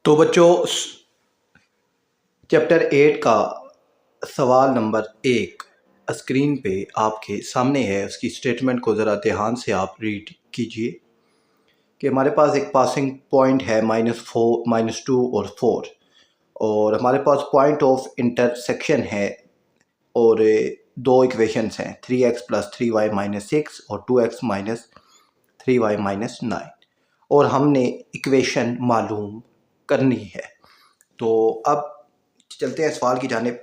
तो बच्चों चैप्टर 8 का सवाल नंबर 1 स्क्रीन पे आपके सामने है। उसकी स्टेटमेंट को ज़रा ध्यान से आप रीड कीजिए कि हमारे पास एक पासिंग पॉइंट है -2 और 4 और हमारे पास पॉइंट ऑफ इंटरसेक्शन है और दो इक्वेशंस हैं 3x + 3y - 6 और 2x - 3y - 9 और हमने इक्वेशन मालूम करनी है। तो अब चलते हैं सवाल की जानिब।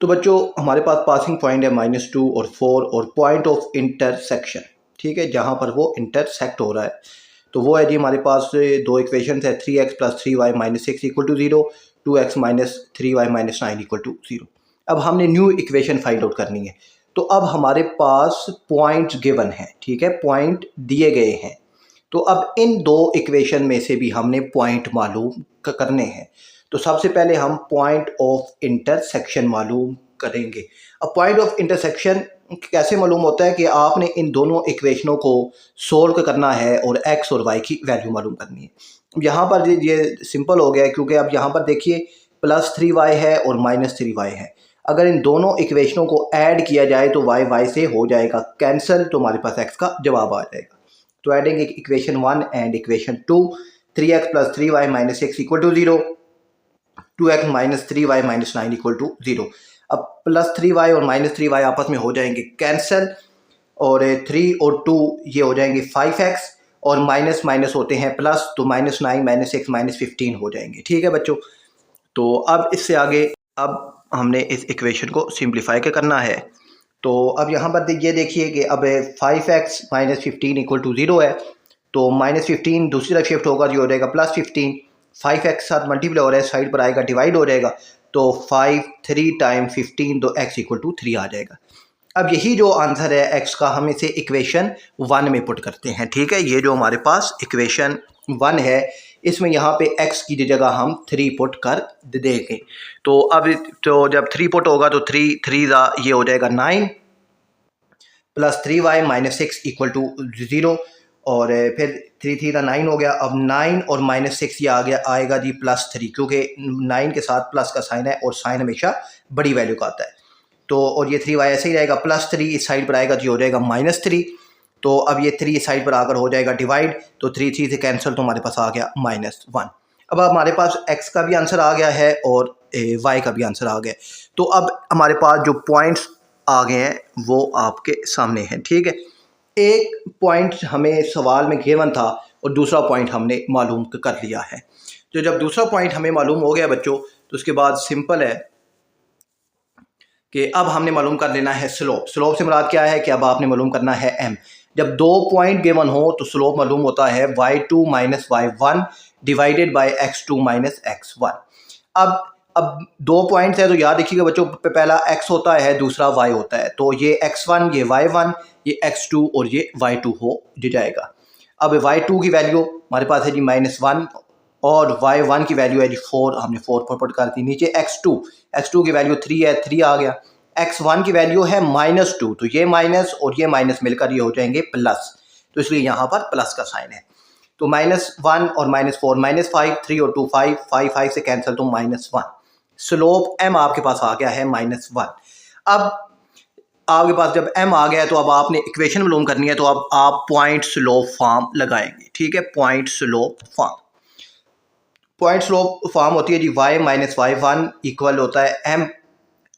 तो बच्चों हमारे पास पासिंग पॉइंट है -2 और 4 और पॉइंट ऑफ इंटरसेक्शन, ठीक है, जहाँ पर वो इंटरसेक्ट हो रहा है। तो वो है जी हमारे पास दो इक्वेशन है 3x + 3y - 6 = 0, 2x - 3y - 9 = 0। अब हमने न्यू इक्वेशन फाइंड आउट करनी है। तो अब हमारे पास पॉइंट्स गिवन है, ठीक है, पॉइंट दिए गए हैं। तो अब इन दो इक्वेशन में से भी हमने पॉइंट मालूम करने हैं। तो सबसे पहले हम पॉइंट ऑफ इंटरसेक्शन मालूम करेंगे। अब पॉइंट ऑफ इंटरसेक्शन कैसे मालूम होता है कि आपने इन दोनों इक्वेशनों को सोल्व करना है और x और y की वैल्यू मालूम करनी है। यहाँ पर ये सिंपल हो गया क्योंकि अब यहाँ पर देखिए +3y है और -3y है। अगर इन दोनों इक्वेशनों को ऐड किया जाए तो y से हो जाएगा कैंसिल, तो हमारे पास x का जवाब आ जाएगा। तो adding equation 1 and equation 2, 3x + 3y - 6 = 0, 2x - 3y - 9 = 0। अब +3y और -3y आपस में हो जाएंगे कैंसिल और 3 और 2 ये हो जाएंगे 5x और माइनस माइनस होते हैं प्लस, तो -9 - 6 -15 हो जाएंगे। ठीक है बच्चों, तो अब इससे आगे अब हमने इस इक्वेशन को सिंप्लीफाई करना है। तो अब यहाँ पर ये देखिए कि अब 5x - 15 = 0 है, तो -15 दूसरी तरफ शिफ्ट होगा, जो हो जाएगा +15, 5x साथ मल्टीप्लाई हो रहा है, साइड पर आएगा डिवाइड हो जाएगा, तो 5 3 × 15, तो x = 3 आ जाएगा। अब यही जो आंसर है x का, हम इसे इक्वेशन 1 में पुट करते हैं। ठीक है, ये जो हमारे पास इक्वेशन 1 है, इसमें यहाँ पे x की जगह हम 3 पुट कर देंगे। तो अब तो जब 3 पुट होगा तो 3 3 ये हो जाएगा 9 + 3y - 6 = 0 और फिर 3 3 9 हो गया। अब 9 और -6 ये आ गया आएगा जी +3, क्योंकि 9 के साथ प्लस का साइन है और साइन हमेशा बड़ी वैल्यू का आता है। तो और ये 3y ऐसे ही रहेगा, +3 इस साइड पर आएगा, जी हो जाएगा -3। तो अब ये 3 इस साइड पर आकर हो जाएगा डिवाइड, तो 3 3 से कैंसिल, तो हमारे पास आ गया -1। अब हमारे पास x का भी आंसर आ गया है और y का भी आंसर आ गया। तो अब हमारे पास जो पॉइंट्स आ गए हैं वो आपके सामने हैं। ठीक है, एक पॉइंट हमें सवाल में गिवन था और दूसरा पॉइंट हमने मालूम कर लिया है। तो जब दूसरा पॉइंट हमें मालूम हो गया बच्चों, तो उसके बाद सिंपल है कि अब हमने मालूम कर लेना है स्लोप। स्लोप से मुराद क्या है कि अब आपने मालूम करना है m। जब दो पॉइंट गिवन हो तो स्लोप मालूम होता है y2 - y1 divided by x2 - x1। अब दो पॉइंट्स है तो याद रखिएगा बच्चों, पहला x होता है, दूसरा y होता है, तो ये x1 ये y1 ये x2 और ये y2 हो जाएगा। अब y2 की वैल्यू हमारे पास है जी -1 और y1 की वैल्यू है जी 4, हमने 4 पुट कर दी। नीचे x2 की वैल्यू 3 है, 3 आ गया। x1 की वैल्यू है -2, तो ये माइनस और ये माइनस मिलकर ये हो जाएंगे प्लस, तो इसलिए यहाँ पर प्लस का साइन है। तो -1 और -4 -5, 3 और 2 5, 5 से कैंसिल, तो -1। स्लोप m आपके पास आ गया है -1। अब आपके पास जब m आ गया है तो अब आपने इक्वेशन मालूम करनी है, तो अब आप पॉइंट स्लोप फॉर्म लगाएंगे। ठीक है, पॉइंट स्लोप फॉर्म होती है जी y - y1 इक्वल होता है m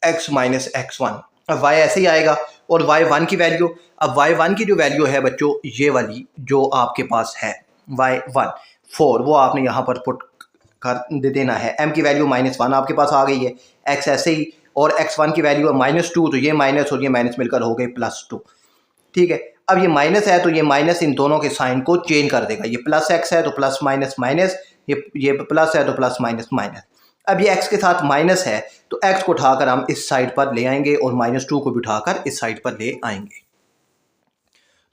x - x1। अब y ऐसे ही आएगा और y1 की वैल्यू, अब y1 की जो वैल्यू है बच्चों, ये वाली जो आपके पास है y1 4, वो आपने यहाँ पर पुट कर देना है। m की वैल्यू -1 आपके पास आ गई है, x ऐसे ही, और x1 की वैल्यू है -2, तो ये माइनस और ये माइनस मिलकर हो गए +2। ठीक है, अब ये माइनस है तो ये माइनस इन दोनों के साइन को चेंज कर देगा। ये +x है तो प्लस माइनस माइनस, ये प्लस है तो प्लस माइनस माइनस। अब ये x के साथ माइनस है तो x को उठाकर हम इस साइड पर ले आएंगे और -2 को भी उठाकर इस साइड पर ले आएंगे।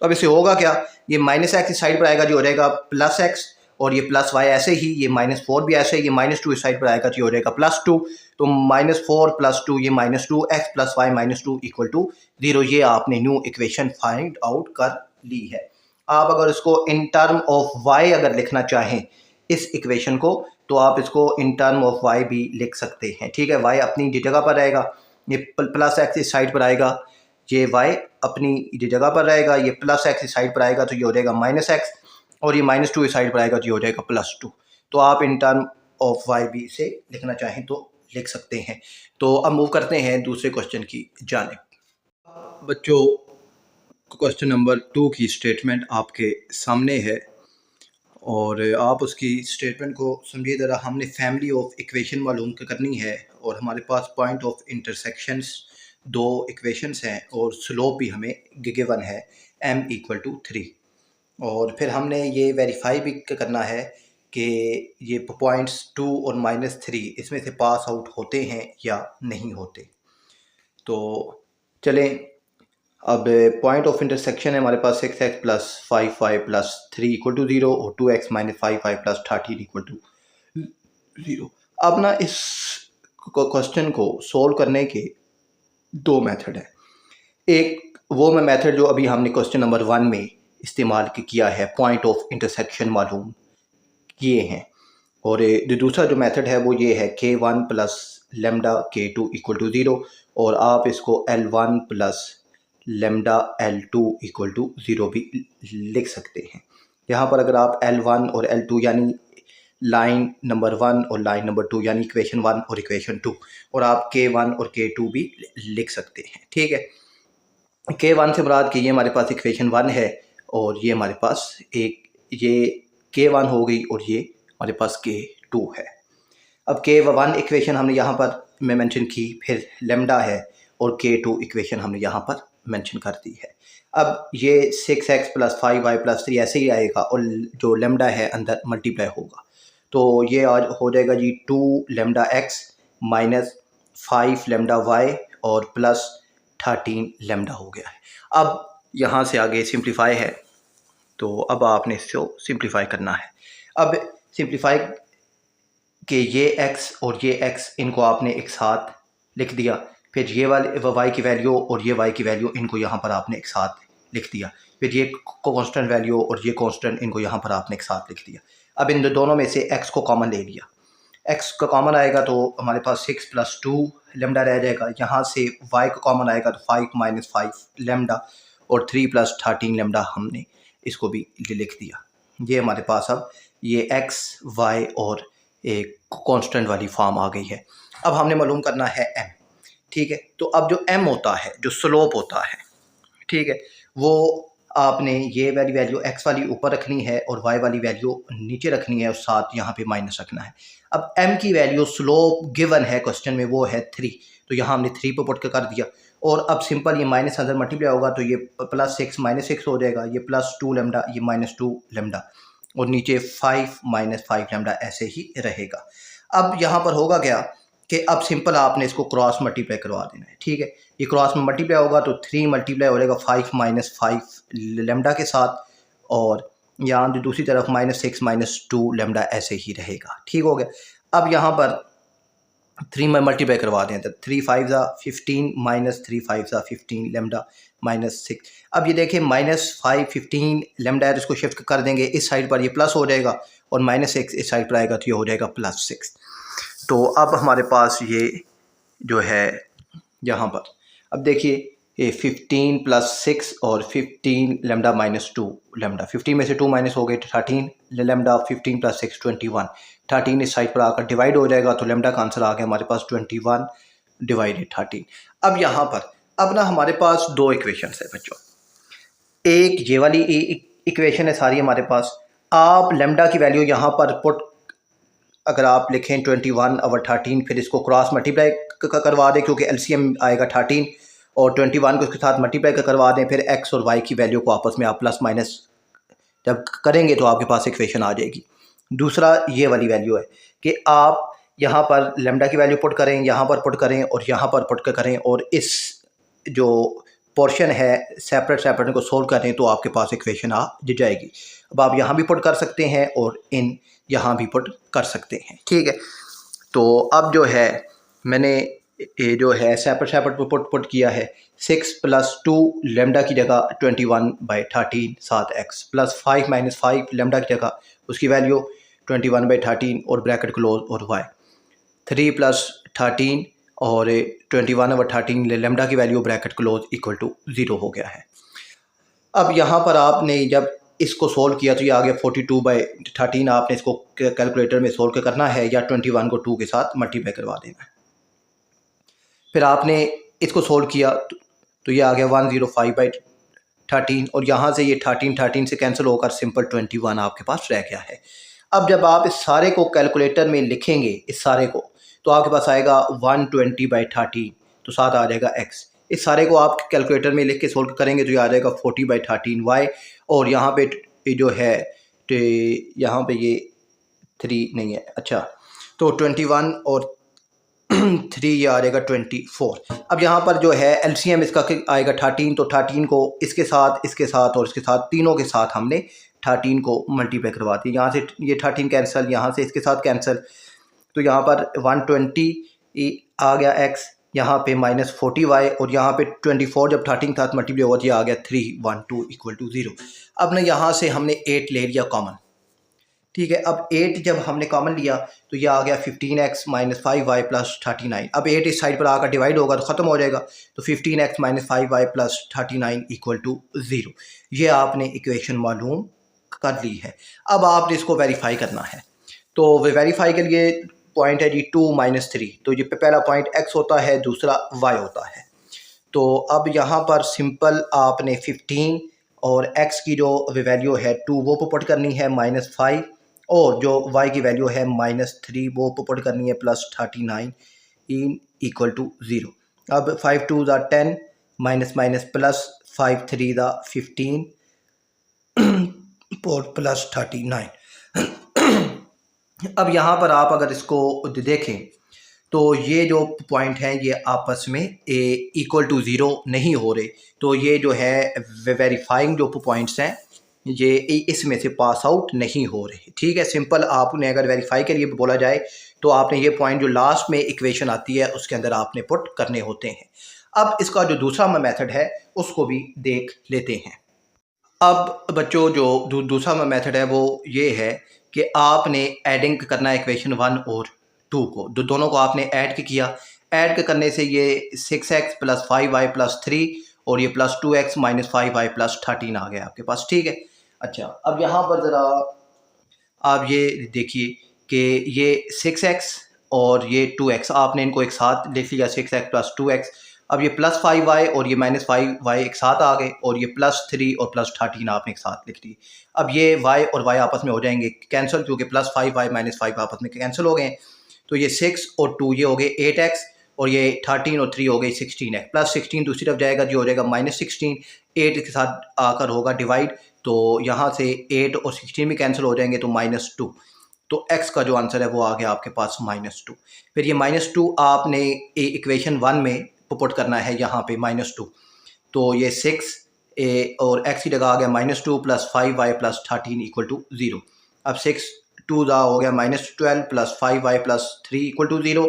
तो अब इससे होगा क्या, ये -x इस साइड पर आएगा, जो हो जाएगा +x, और ये +y ऐसे ही, ये -4 भी ऐसे ही, ये -2 इस साइड पर आएगा, जो हो जाएगा +2, तो -4 + 2 ये -2, x + y -2 = 0। ये आपने न्यू इक्वेशन फाइंड आउट कर ली है। आप अगर इसको इन टर्म ऑफ y अगर लिखना चाहें इस इक्वेशन को, तो आप इसको इन टर्म ऑफ y भी लिख सकते हैं। ठीक है, y अपनी जगह पर रहेगा, ये प्लस एक्स इस साइड पर आएगा, ये y अपनी जगह पर रहेगा, ये प्लस एक्स इस साइड पर आएगा तो ये हो जाएगा माइनस एक्स, और ये माइनस टू इस साइड पर आएगा तो ये हो जाएगा प्लस टू। तो आप इन टर्म ऑफ y भी इसे लिखना चाहें तो लिख सकते हैं। तो अब मूव करते हैं दूसरे क्वेश्चन की जानिब। बच्चों, क्वेश्चन नंबर 2 की स्टेटमेंट आपके सामने है और आप उसकी स्टेटमेंट को समझिए ज़रा। हमने फैमिली ऑफ इक्वेशन मालूम करनी है और हमारे पास पॉइंट ऑफ इंटरसेक्शंस 2 इक्वेशंस हैं और स्लोप भी हमें गिवन है m = 3, और फिर हमने ये वेरीफाई भी करना है कि ये पॉइंट्स 2 और -3 इसमें से पास आउट होते हैं या नहीं होते। तो चलें, अब पॉइंट ऑफ इंटरसेक्शन है हमारे पास 6x + 5y + 3 = 0 और 2x - 5y + 13 = 0। अब ना इस क्वेश्चन को सोल्व करने के 2 मेथड हैं। एक वो मेथड जो अभी हमने क्वेश्चन नंबर 1 में इस्तेमाल किया है, पॉइंट ऑफ इंटरसेक्शन मालूम किए हैं, और जो दूसरा जो मेथड है वो ये है k1 + लैम्डा k2 = 0, और आप इसको l1 + लैम्डा l2 = 0 भी लिख सकते हैं। यहाँ पर अगर आप l1 और l2 यानी लाइन नंबर 1 और लाइन नंबर 2 यानी इक्वेशन 1 और इक्वेशन 2, और आप k1 और k2 भी लिख सकते हैं। ठीक है, k1 से मुराद कि ये हमारे पास इक्वेशन 1 है और ये हमारे पास ये k1 हो गई और ये हमारे पास k2 है। अब k1 इक्वेशन हमने यहाँ पर मैं मेंशन की, फिर लैम्डा है, और k2 इक्वेशन हमने यहाँ पर मेंशन कर दी है। अब ये 6x + 5y + 3 ऐसे ही आएगा और जो लैम्डा है अंदर मल्टीप्लाई होगा, तो ये आज हो जाएगा जी 2 लैम्डा x - 5 लैम्डा y और प्लस 13 लैम्डा हो गया है। अब यहाँ से आगे सिंप्लीफाई है, तो अब आपने इसको सिंप्लीफाई करना है। अब सिंप्लीफाई कि ये x और ये x इनको आपने एक साथ लिख दिया, फिर ये वाले y की वैल्यू और ये y की वैल्यू इनको यहाँ पर आपने एक साथ लिख दिया, फिर ये कांस्टेंट वैल्यू और ये कांस्टेंट इनको यहाँ पर आपने एक साथ लिख दिया। अब इन दोनों में से x को कॉमन ले लिया, x का कॉमन आएगा तो हमारे पास 6 + 2 लैम्डा रह जाएगा। यहाँ से y का कॉमन आएगा तो 5 - 5 लैम्डा और 3 + 13 लैम्डा हमने इसको भी लिख दिया। ये हमारे पास अब ये x, y और एक कांस्टेंट वाली फॉर्म आ गई है। अब हमने मालूम करना है m। ठीक है, तो अब जो m होता है, जो स्लोप होता है, ठीक है, वो आपने ये वाली वैल्यू x वाली ऊपर रखनी है और y वाली वैल्यू नीचे रखनी है और साथ यहाँ पे माइनस रखना है। अब m की वैल्यू स्लोप गिवन है क्वेश्चन में, वो है 3, तो यहाँ हमने 3 पे पुट कर दिया, और अब सिंपल ये माइनस अंदर मल्टीप्लाई होगा तो ये +6 - 6 हो जाएगा, ये +2 लैम्डा, ये -2 लैम्डा, और नीचे 5 - 5 लैम्डा ऐसे ही रहेगा। अब यहाँ पर होगा क्या कि अब सिंपल आपने इसको क्रॉस मल्टीप्लाई करवा देना है। ठीक है, ये क्रॉस में मल्टीप्लाई होगा तो 3 मल्टीप्लाई हो जाएगा 5 - 5 लैम्डा के साथ, और यहाँ जो दूसरी तरफ -6 - 2 लैम्डा ऐसे ही रहेगा। ठीक हो गया। अब यहाँ पर 3 में मल्टीप्लाई करवा दें तो 3 × 5 = 15 - 3 × 5 = 15 लैम्डा -6। अब ये देखें -5 15 लैम्डा है तो इसको शिफ्ट कर देंगे इस साइड पर, ये प्लस हो जाएगा, और -6 इस साइड पर आएगा तो ये हो जाएगा +6। तो अब हमारे पास ये जो है यहाँ पर, अब देखिए ये 15 + 6 और 15 लैम्डा -2 लैम्डा, 15 में से 2 माइनस हो गए 13 लैम्डा, 15 + 6 21, 13 इस साइड पर आकर डिवाइड हो जाएगा तो लैम्डा का आंसर आ गया हमारे पास 21 / 13। अब यहाँ पर अब ना हमारे पास 2 इक्वेशंस है बच्चों, एक ये वाली इक्वेशन है सारी हमारे पास। आप लैम्डा की वैल्यू यहाँ पर पुट अगर आप लिखें 21 / 13, फिर इसको क्रॉस मल्टीप्लाई करवा दें क्योंकि एलसीएम आएगा 13, और 21 को इसके साथ मल्टीप्लाई करवा दें, फिर x और y की वैल्यू को आपस में आप प्लस माइनस जब करेंगे तो आपके पास इक्वेशन आ जाएगी। दूसरा ये वाली वैल्यू है कि आप यहाँ पर लैम्डा की वैल्यू पुट करें, यहाँ पर पुट करें और यहाँ पर पुट करें, और इस जो पोर्शन है सेपरेट को सोल्व करें तो आपके पास इक्वेशन आ जाएगी। अब आप यहाँ भी पुट कर सकते हैं और इन यहाँ भी पुट कर सकते हैं। ठीक है, तो अब जो है मैंने ये जो है सेपरेट पुट किया है, 6 + 2 लैम्डा की जगह 21 / 13 7x, +5 - 5 लैम्डा की जगह उसकी वैल्यू 21/13 और ब्रैकेट क्लोज और y 3 + 13 और 21/13 लेमडा की value bracket close equal to 0 हो गया है। अब यहाँ पर आपने जब इसको सोल्व किया तो ये आ गया 42/13। आपने इसको कैलकुलेटर में सोल्व करना है या 21 को 2 के साथ मल्टीप्लाई करवा देना है। फिर आपने इसको सोल्व किया तो ये आ गया 105/13 और यहाँ से ये 13 से कैंसिल होकर सिंपल 21 आपके पास रह गया है। अब जब आप इस सारे को कैलकुलेटर में लिखेंगे इस सारे को तो आपके पास आएगा 120/13 तो साथ आ जाएगा x। इस सारे को आप कैलकुलेटर में लिख के सोल्व करेंगे तो ये आ जाएगा 40/13 y और यहाँ पे जो है तो यहाँ पे ये 3 नहीं है, अच्छा तो 21 और 3 ये आ जाएगा 24। अब यहाँ पर जो है LCM इसका आएगा 13 तो 13 को इसके साथ और इसके साथ तीनों के साथ हमने 13 को मल्टीप्लाई करवा दी। यहाँ से ये 13 कैंसिल, यहाँ से इसके साथ कैंसिल तो यहाँ पर 120 आ गया x, यहाँ पे -40y और यहाँ पे 24 जब 13 के साथ मल्टीप्लाई हुआ तो ये आ गया 312 = 0। अब ना यहाँ से हमने 8 ले लिया कॉमन, ठीक है। अब 8 जब हमने कॉमन लिया तो ये आ गया 15x - 5y + 39। अब 8 इस साइड पर आकर डिवाइड होगा तो ख़त्म हो जाएगा तो 15x - 5y + 39 = 0। ये आपने इक्वेशन मालूम कर ली है। अब आपने इसको वेरीफाई करना है तो वेरीफाई के लिए पॉइंट है जी 2 - 3। तो ये पहला पॉइंट x होता है, दूसरा y होता है। तो अब यहाँ पर सिंपल आपने 15 और x की जो वैल्यू है 2 वो पुट करनी है, -5 और जो y की वैल्यू है -3 वो पुट करनी है, +39 = 0। अब 5 2 = 10 माइनस प्लस 5 3 = 15 और +39। अब यहाँ पर आप अगर इसको देखें तो ये जो पॉइंट हैं ये आपस में इक्वल टू 0 नहीं हो रहे, तो ये जो है वेरीफाइंग जो पॉइंट्स हैं ये इसमें से पास आउट नहीं हो रहे, ठीक है। सिंपल आपने अगर वेरीफाई के लिए बोला जाए तो आपने ये पॉइंट जो लास्ट में इक्वेशन आती है उसके अंदर आपने पुट करने होते हैं। अब इसका जो दूसरा मेथड है उसको भी देख लेते हैं। अब बच्चों जो दूसरा मेथड है वो ये है कि आपने एडिंग करना है इक्वेशन 1 और 2 को, दोनों को आपने ऐड किया। ऐड करने से ये 6x + 5y + 3 और ये +2x - 5y + 13 आ गया आपके पास, ठीक है। अच्छा, अब यहाँ पर ज़रा आप ये देखिए कि ये 6x और ये 2x आपने इनको एक साथ लिख लिया, 6x + 2x। अब ये +5y और ये -5y एक साथ आ गए और ये +3 और +13 आपने एक साथ लिख दिए। अब ये y और y आपस में हो जाएंगे कैंसिल, क्योंकि +5y - 5 आपस में कैंसिल हो गए हैं। तो ये 6 और 2 ये हो गए 8x और ये 13 और 3 हो गई 16x। +16 दूसरी तरफ जाएगा जो हो जाएगा -16, 8 के साथ आकर होगा डिवाइड तो यहाँ से 8 और 16 भी कैंसिल हो जाएंगे तो -2। तो x का जो आंसर है वो आ गया आपके पास -2। फिर ये -2 आपने इक्वेशन 1 में पुट करना है यहाँ पे -2, तो ये 6 और x की जगह आ गया -2 + 5y + 13 = 0। अब 6 2 हो गया -12 + 5y + 3 = 0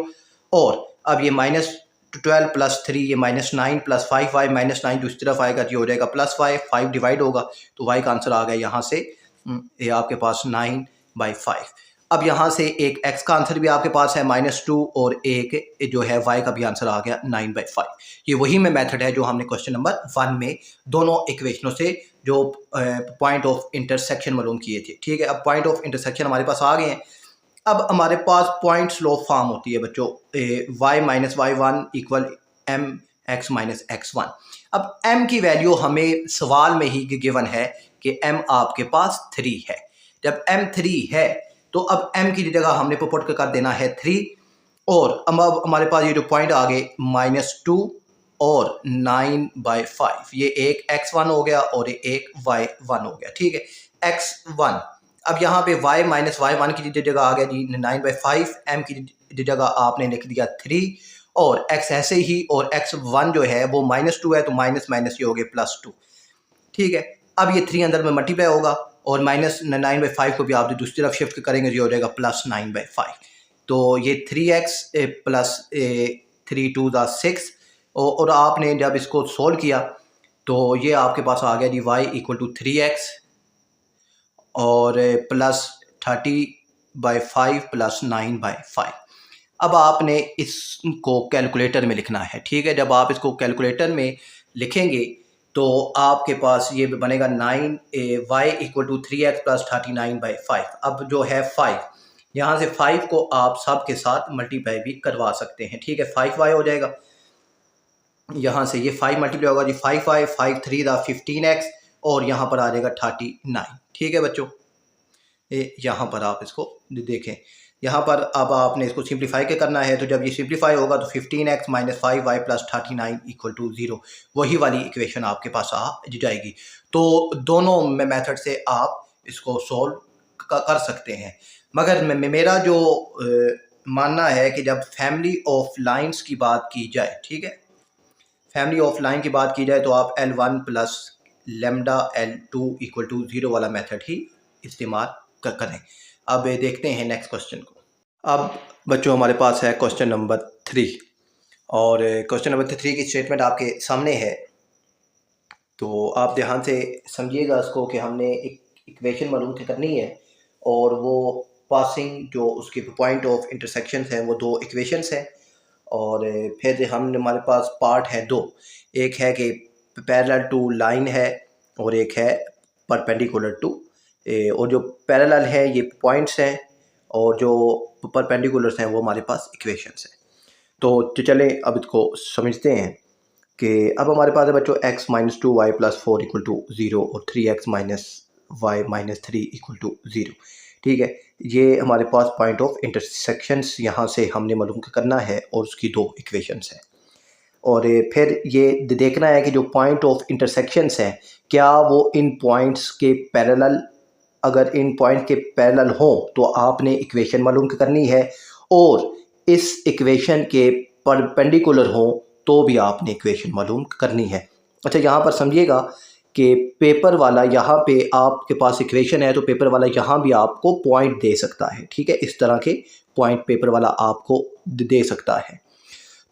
और अब ये -12 + 3 ये -9 + 5y -9 दूसरी तरफ आएगा ये हो जाएगा +5, 5 डिवाइड होगा तो y का आंसर आ गया यहाँ से ये आपके पास 9/5। अब यहाँ से एक x का आंसर भी आपके पास है -2 और एक जो है y का भी आंसर आ गया 9/5। ये वही में मेथड है जो हमने क्वेश्चन नंबर 1 में दोनों इक्वेशनों से जो पॉइंट ऑफ इंटरसेक्शन मालूम किए थे, ठीक है। अब पॉइंट ऑफ इंटरसेक्शन हमारे पास आ गए हैं। अब हमारे पास पॉइंट्स लॉ फॉर्म होती है बच्चों, y - y1 = mx - x1। अब m की वैल्यू हमें सवाल में ही गिवन है कि m आपके पास 3 है। जब m 3 है तो अब m की जगह हमने पुट कर देना है 3 और अब हमारे पास ये जो पॉइंट आ गए -2 और 9/5, ये एक x1 हो गया और एक y1 हो गया, ठीक है। x1 अब यहाँ पे y - y1 की जगह आ गया जी 9/5, m की जगह आपने लिख दिया 3 और x ऐसे ही और x1 जो है वो -2 है तो माइनस माइनस ये हो गए +2, ठीक है। अब ये 3 अंदर में मल्टीप्लाई होगा और -9/5 को भी आप दूसरी तरफ शिफ्ट करेंगे ये हो जाएगा +9/5। तो ये 3x + 3 2 = 6 और आपने जब इसको सोल्व किया तो ये आपके पास आ गया जी y = 3x और +30 बाई 5 प्लस 9/5। अब आपने इसको कैलकुलेटर में लिखना है, ठीक है। जब आप इसको कैलकुलेटर में लिखेंगे तो आपके पास ये बनेगा 9y equal to 3x plus 39/5। अब जो है 5, यहाँ से 5 को आप सब के साथ मल्टीप्लाई भी करवा सकते हैं, ठीक है। 5y हो जाएगा, यहाँ से ये 5 मल्टीप्लाई होगा जी 5y, 5 3 दा 15x और यहाँ पर आ जाएगा 39, ठीक है बच्चों। यहाँ पर आप इसको देखें, यहाँ पर अब आपने इसको सिंप्लीफाई के करना है। तो जब ये सिंप्लीफाई होगा तो 15x minus 5y plus 39 equal to 0, वही वाली इक्वेशन आपके पास आ जाएगी। तो दोनों मेथड से आप इसको सॉल्व कर सकते हैं, मगर मेरा जो मानना है कि जब फैमिली ऑफ लाइंस की बात की जाए, ठीक है, फैमिली ऑफ लाइन की बात की जाए तो आप L1 plus lambda L2 equal to 0 वाला मेथड ही इस्तेमाल करें। अब देखते हैं नेक्स्ट क्वेश्चन को। अब बच्चों हमारे पास है क्वेश्चन नंबर 3 और क्वेश्चन नंबर 3 की स्टेटमेंट आपके सामने है। तो आप ध्यान से समझिएगा इसको कि हमने एक इक्वेशन मालूम करनी है और वो पासिंग जो उसके पॉइंट ऑफ इंटरसेक्शन हैं वो दो इक्वेशंस हैं और फिर हमारे पास पार्ट है दो, एक है कि पैरेलल टू लाइन है और एक है परपेंडिकुलर टू, और जो पैरेलल है ये पॉइंट्स हैं और जो परपेंडिकुलर्स हैं वो हमारे पास इक्वेशंस हैं। तो चलें अब इसको समझते हैं कि अब हमारे पास है बच्चों x minus 2y plus 4 equal to 0 और 3x minus y minus 3 equal to 0, ठीक है। ये हमारे पास पॉइंट ऑफ इंटरसेक्शंस यहाँ से हमने मालूम करना है और उसकी दो इक्वेशंस हैं। और फिर ये देखना है कि जो पॉइंट ऑफ इंटरसेक्शंस हैं क्या वो इन पॉइंट्स के पैरेलल, अगर इन पॉइंट के पैरेलल हों तो आपने इक्वेशन मालूम करनी है, और इस इक्वेशन के परपेंडिकुलर हों तो भी आपने इक्वेशन मालूम करनी है। अच्छा, यहाँ पर समझिएगा कि पेपर वाला यहाँ पे आपके पास इक्वेशन है तो पेपर वाला यहाँ भी आपको पॉइंट दे सकता है, ठीक है। इस तरह के पॉइंट पेपर वाला आपको दे सकता है।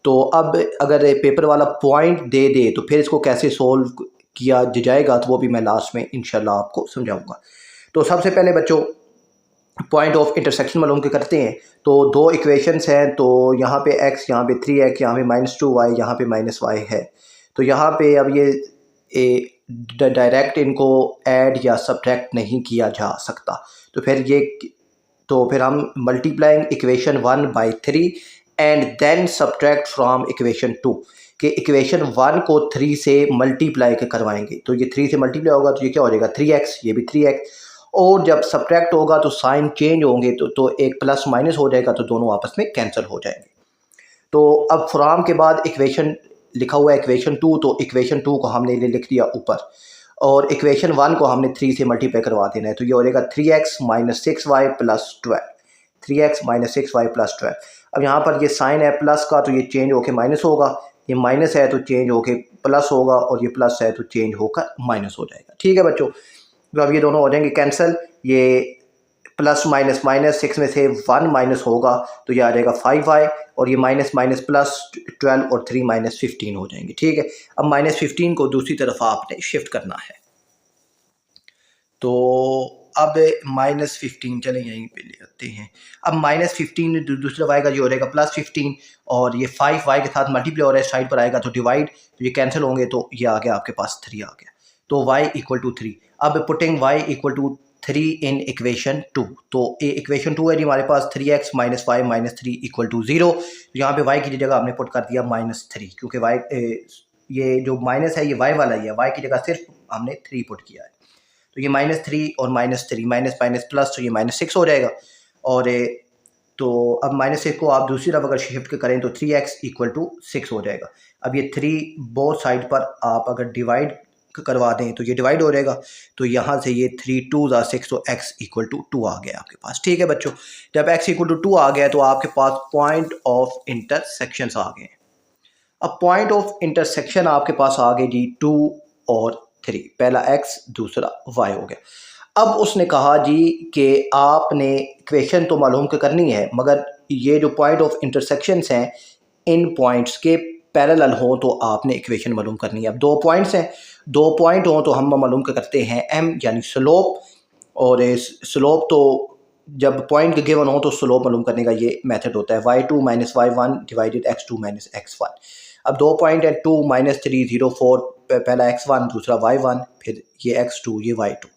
तो अब अगर पेपर वाला पॉइंट दे दे तो फिर इसको कैसे सोल्व किया जाएगा तो वो भी मैं लास्ट में इंशाल्लाह आपको समझाऊंगा। तो सबसे पहले बच्चों पॉइंट ऑफ इंटरसेक्शन मालूम के करते हैं। तो दो इक्वेशंस हैं, तो यहाँ पे x, यहाँ पे 3x, यहाँ पे माइनस 2y, यहाँ पे माइनस y है। तो यहाँ पे अब ये डायरेक्ट इनको ऐड या सब्ट्रैक्ट नहीं किया जा सकता, तो फिर हम multiplying equation 1 by 3 and then subtract from equation 2 कि इक्वेशन 1 को 3 से मल्टीप्लाई करवाएंगे। तो ये 3 से मल्टीप्लाई होगा तो ये क्या हो जाएगा 3x, ये भी 3x, और जब सब्ट्रैक्ट होगा तो साइन चेंज होंगे तो एक प्लस माइनस हो जाएगा तो दोनों आपस में कैंसिल हो जाएंगे। तो अब फ्रॉम के बाद इक्वेशन लिखा हुआ है इक्वेशन 2, तो इक्वेशन 2 को हमने लिख दिया ऊपर और इक्वेशन 1 को हमने 3 से मल्टीप्लाई करवा देना है। तो ये हो जाएगा 3x minus 6y plus 12, 3x minus 6y plus 12। अब यहाँ पर ये साइन है प्लस का तो ये चेंज होकर माइनस होगा, ये माइनस है तो चेंज होकर प्लस होगा और ये प्लस है तो चेंज होकर माइनस हो जाएगा, ठीक है बच्चों। तो अब ये दोनों हो जाएंगे कैंसिल, ये प्लस माइनस माइनस 6 में से 1 माइनस होगा तो ये आ जाएगा 5y और ये माइनस माइनस प्लस 12 और 3 माइनस 15 हो जाएंगे, ठीक है। अब माइनस 15 को दूसरी तरफ आपने शिफ्ट करना है। तो अब माइनस 15 चले यहीं पे ले आते हैं। अब माइनस 15 दूसरा y का जो हो जाएगा प्लस 15 और ये 5y के साथ मल्टीप्लाई हो रहा है, साइड पर आएगा तो डिवाइड, तो ये कैंसिल होंगे तो ये आ गया आपके पास 3 आ गया, तो y इक्वल टू 3। अब putting y equal to 3 in equation 2, तो इक्वेशन 2 है जी हमारे पास 3x minus 5 minus 3 equal to 0। यहाँ पे y की जगह हमने पुट कर दिया -3, क्योंकि y ये जो माइनस है ये y वाला ही है, y की जगह सिर्फ हमने 3 पुट किया है। तो ये -3 और -3 माइनस माइनस प्लस, तो ये -6 हो जाएगा। और तो अब -6 को आप दूसरी तरफ अगर शिफ्ट करें तो 3x इक्वल टू 6 हो जाएगा। अब ये 3 बोथ साइड पर आप अगर डिवाइड करवा दें तो ये डिवाइड हो जाएगा, तो यहाँ से ये 3 2 6 तो x इक्वल टू 2 आ गया आपके पास, ठीक है बच्चों। जब x इक्वल टू 2 आ गया तो आपके पास पॉइंट ऑफ इंटरसेक्शन आ गए। अब पॉइंट ऑफ इंटरसेक्शन आपके पास आ गए जी 2 और 3, पहला x दूसरा y हो गया। अब उसने कहा जी कि आपने इक्वेशन तो मालूम करनी है, मगर ये जो पॉइंट ऑफ इंटरसेक्शंस हैं इन पॉइंट्स के पैरेलल हो तो आपने इक्वेशन मालूम करनी है। अब दो पॉइंट्स हैं, दो पॉइंट हो तो हम मालूम करते हैं m यानी स्लोप, और स्लोप तो जब पॉइंट गिवन हो तो स्लोप मालूम करने का ये मेथड होता है, y2 minus y1 divided x2 minus x1। अब 2 पॉइंट है, 2 माइनस 3 0 4, पहला x1 दूसरा y1, फिर ये x2 ये y2।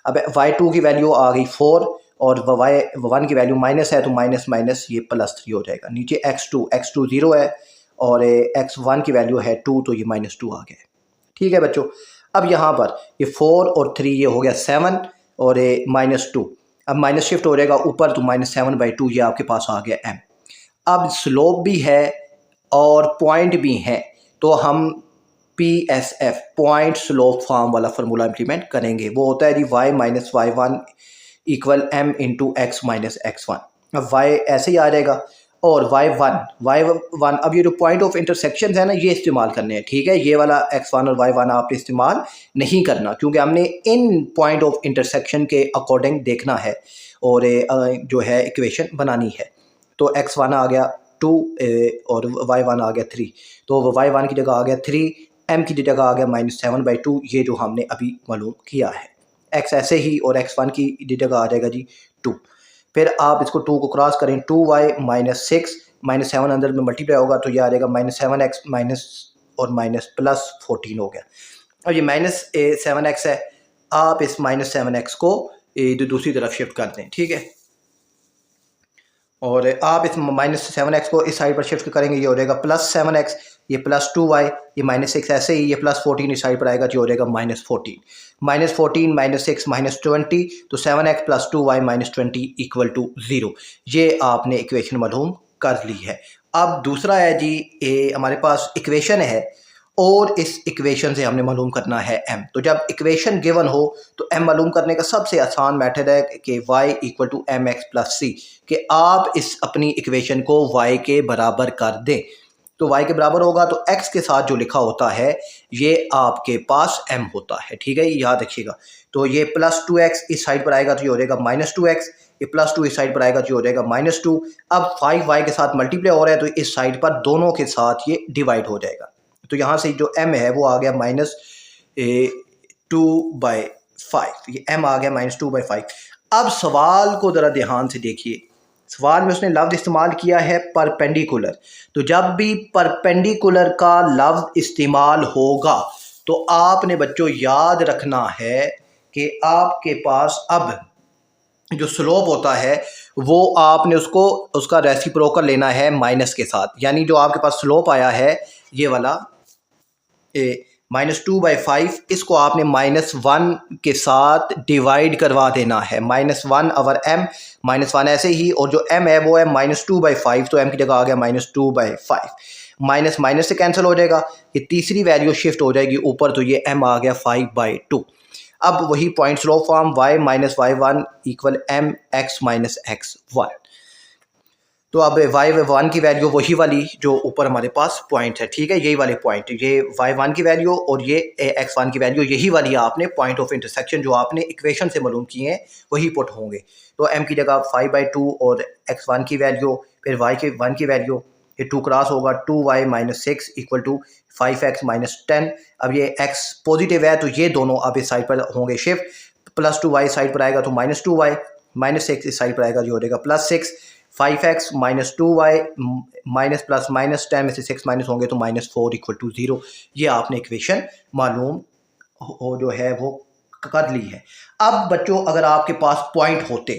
अब y2 की वैल्यू आ गई 4 और y1 की वैल्यू माइनस है तो माइनस माइनस ये +3 हो जाएगा। नीचे x2 0 है और x1 की वैल्यू है 2 तो ये -2 आ गया। ठीक है बच्चों, अब यहाँ पर ये 4 और 3 ये हो गया 7 और -2। अब माइनस शिफ्ट हो जाएगा ऊपर तो -7/2 ये आपके पास आ गया m। अब स्लोप भी है और पॉइंट भी है तो हम PSF पॉइंट स्लोप फॉर्म वाला फार्मूला इंप्लीमेंट करेंगे। वो होता है जी y minus y1 equal m into x minus x1। अब y ऐसे ही आ जाएगा और y1 अब ये जो पॉइंट ऑफ इंटरसेक्शन है ना ये इस्तेमाल करने हैं। ठीक है, ये वाला x1 और y1 आपने इस्तेमाल नहीं करना क्योंकि हमने इन पॉइंट ऑफ इंटरसेक्शन के अकॉर्डिंग देखना है और जो है इक्वेशन बनानी है। तो x1 आ गया 2 और y1 आ गया 3, तो y1 की जगह आ गया 3, m की जगह आ गया -7/2, ये जो हमने अभी मालूम किया है। x ऐसे ही और x1 की जगह आ जाएगा जी 2। फिर आप इसको 2 को क्रॉस करें, 2y माइनस 6 -7 अंदर में मल्टीप्लाई होगा तो ये आ जाएगा -7x माइनस और माइनस +14 हो गया। और ये -7x है, आप इस -7x को दूसरी तरफ शिफ्ट कर दें। ठीक है, और आप इस -7x को इस साइड पर शिफ्ट करेंगे, ये हो जाएगा +7x, ये +2y, ये -6 ऐसे ही, ये +14 इस साइड पर आएगा जो हो जाएगा -14। -14 -6 -20 तो 7x + 2y -20 = 0। ये आपने इक्वेशन मालूम कर ली है। अब दूसरा है जी, हमारे पास इक्वेशन है और इस इक्वेशन से हमने मालूम करना है m। तो जब इक्वेशन गिवन हो तो m मालूम करने का सबसे आसान मेथड है कि y = mx + c, कि आप इस अपनी इक्वेशन को y के बराबर कर दें। तो y के बराबर होगा तो x के साथ जो लिखा होता है ये आपके पास m होता है। ठीक है, ये याद रखिएगा। तो ये +2x इस साइड पर आएगा तो ये हो जाएगा -2x, ये +2 इस साइड पर आएगा तो ये हो जाएगा -2। अब 5y के साथ मल्टीप्लाई हो रहा है तो इस साइड पर दोनों के साथ ये डिवाइड हो जाएगा। तो यहाँ से जो m है वो आ गया -2/5, ये m आ गया -2/5। अब सवाल को ज़रा ध्यान से देखिए, सवाल में उसने लफ्ज़ इस्तेमाल किया है परपेंडिकुलर। तो जब भी परपेंडिकुलर का लफ्ज़ इस्तेमाल होगा तो आपने बच्चों याद रखना है कि आपके पास अब जो स्लोप होता है वो आपने उसका रेसिप्रोकल लेना है माइनस के साथ। यानी जो आपके पास स्लोप आया है ये वाला -2/5, इसको आपने -1 के साथ डिवाइड करवा देना है। -1 ओवर m, -1 ऐसे ही, और जो m है वो है -2/5, तो m की जगह आ गया -2/5। माइनस माइनस से कैंसिल हो जाएगा, ये तीसरी वैल्यू शिफ्ट हो जाएगी ऊपर तो ये m आ गया 5/2। अब वही point slope form y minus y1 = m x minus x1। तो अब y1 की वैल्यू वही वाली जो ऊपर हमारे पास पॉइंट है। ठीक है, यही वाले पॉइंट, ये y1 की वैल्यू और ये x1 की वैल्यू यही वाली आपने पॉइंट ऑफ इंटरसेक्शन जो आपने इक्वेशन से मालूम किए हैं वही पुट होंगे। तो m की जगह 5/2 और x1 की वैल्यू, फिर y1 की वैल्यू, ये 2 क्रॉस होगा, 2y माइनस 6 = 5x माइनस 10। अब ये x पॉजिटिव है तो ये दोनों अब इस साइड पर होंगे शिफ्ट, +2y साइड पर आएगा तो -2y, -6 इस साइड पर आएगा जो हो जाएगा +6, 5x minus 2y minus plus minus 10 में से 6 माइनस होंगे तो -4 = 0। ये आपने इक्वेशन मालूम हो जो है वो कर ली है। अब बच्चों अगर आपके पास पॉइंट होते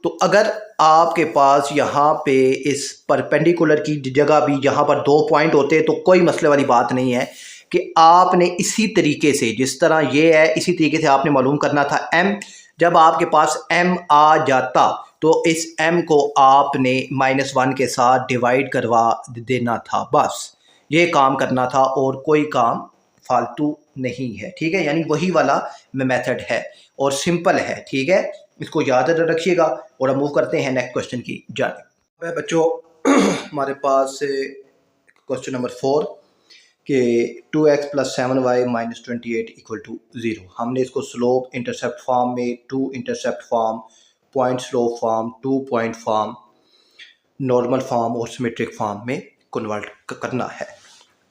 तो अगर आपके पास यहाँ पे इस परपेंडिकुलर की जगह भी यहाँ पर 2 पॉइंट होते तो कोई मसले वाली बात नहीं है कि आपने इसी तरीके से, जिस तरह ये है इसी तरीके से आपने मालूम करना था m। जब आपके पास m आ जाता तो इस m को आपने -1 के साथ डिवाइड करवा देना था, बस ये काम करना था और कोई काम फालतू नहीं है। ठीक है, यानी वही वाला मेथड है और सिंपल है। ठीक है, इसको याद रखिएगा और हम मूव करते हैं नेक्स्ट क्वेश्चन की जानिब। बच्चों हमारे पास क्वेश्चन नंबर 4 कि 2x + 7y - 28 = 0। हमने इसको स्लोप इंटरसेप्ट फॉर्म में, 2 intercept form, point slope form, 2 point form, normal form और सिमेट्रिक फॉर्म में कन्वर्ट करना है।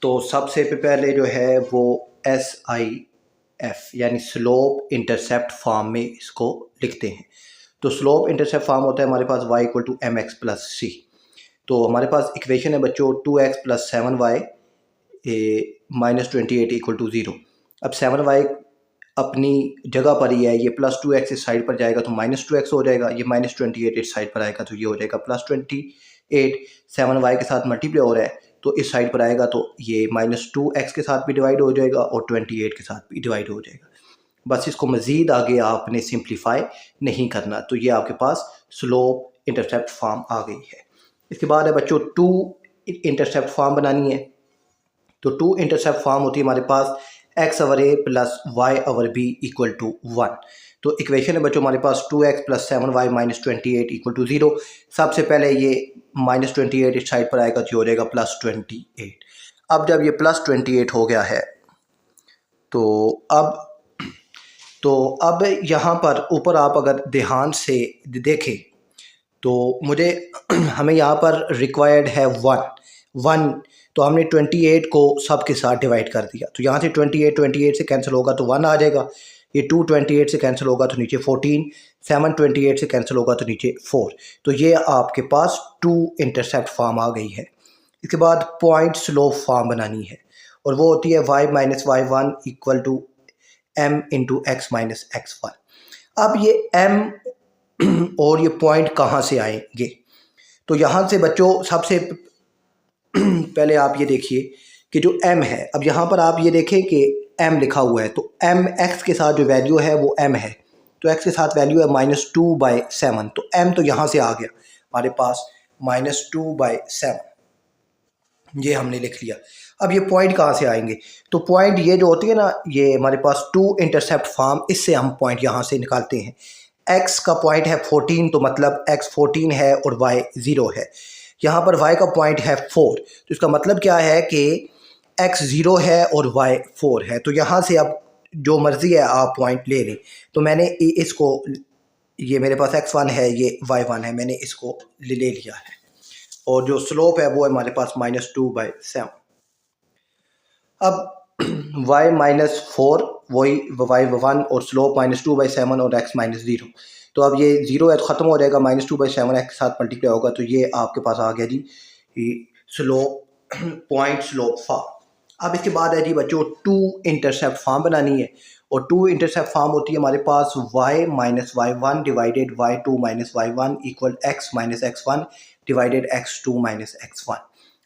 तो सबसे पहले जो है वो SIF यानी स्लोप इंटरसेप्ट फॉर्म में इसको लिखते हैं। तो स्लोप इंटरसेप्ट फॉर्म होता है हमारे पास y equal to m x plus c. तो हमारे पास इक्वेशन है बच्चों 2x plus 7y -28 equal to 0। अब 7y अपनी जगह पर ही है, ये +2x इस साइड पर जाएगा तो -2x हो जाएगा, ये -28 इस साइड पर आएगा तो ये हो जाएगा +28। 7y के साथ मल्टीप्लाई हो रहा है तो इस साइड पर आएगा तो ये -2x के साथ भी डिवाइड हो जाएगा और 28 के साथ भी डिवाइड हो जाएगा। बस इसको मज़ीद आगे आपने सिंप्लीफाई नहीं करना। तो ये आपके पास स्लोप इंटरसेप्ट फॉर्म आ गई है। इसके बाद है बच्चों 2 इंटरसेप्ट फॉर्म बनानी है। तो 2 इंटरसेप्ट फॉर्म होती है हमारे पास x over a plus y over b equal to 1। तो इक्वेशन है बच्चों हमारे पास 2x plus 7y -28 equal to 0। सबसे पहले ये -28 इस साइड पर आएगा तो हो जाएगा +28। अब जब ये +28 हो गया है तो अब यहाँ पर ऊपर आप अगर ध्यान से देखें तो हमें यहाँ पर रिक्वायर्ड है 1। तो हमने 28 को सब के साथ डिवाइड कर दिया। तो यहाँ से 28 से कैंसिल होगा तो 1 आ जाएगा। ये 2 28 से कैंसिल होगा तो नीचे 14, 7 28 से कैंसिल होगा तो नीचे 4। तो ये आपके पास 2 इंटरसेप्ट फॉर्म आ गई है। इसके बाद पॉइंट स्लोप फॉर्म बनानी है और वो होती है y minus y1 equal to m into x minus x1। अब ये m और ये पॉइंट कहाँ से आएंगे? तो यहाँ से बच्चों सबसे पहले आप ये देखिए कि जो m है, अब यहाँ पर आप ये देखें कि m लिखा हुआ है तो m x के साथ जो वैल्यू है वो m है। तो x के साथ वैल्यू है -2/7। तो m तो यहाँ से आ गया हमारे पास -2/7, ये हमने लिख लिया। अब ये पॉइंट कहाँ से आएंगे? तो पॉइंट ये जो होती है ना, ये हमारे पास 2 इंटरसेप्ट फॉर्म, इससे हम पॉइंट यहाँ से निकालते हैं। x का पॉइंट है 14 तो मतलब x 14 है और y 0 है। यहाँ पर y का पॉइंट है 4 तो इसका मतलब क्या है कि x 0 है और y 4 है। तो यहाँ से अब जो मर्ज़ी है आप पॉइंट ले लें। तो मैंने इसको, ये मेरे पास x1 है, ये y1 है, मैंने इसको ले लिया है और जो स्लोप है वो है हमारे पास -2/7। अब y -4 वही y1 और स्लोप -2/7 और x -0। तो अब ये 0 है तो ख़त्म हो जाएगा, -2/7 x के साथ मल्टीप्लाई होगा तो ये आपके पास आ गया जी स्लोप, पॉइंट स्लोप फॉर्म। अब इसके बाद है जी बच्चों 2 इंटरसेप्ट फॉर्म बनानी है और 2 इंटरसेप्ट फॉर्म होती है हमारे पास y minus y1 divided y2 minus y1 equal x minus x1 divided x2 minus x1।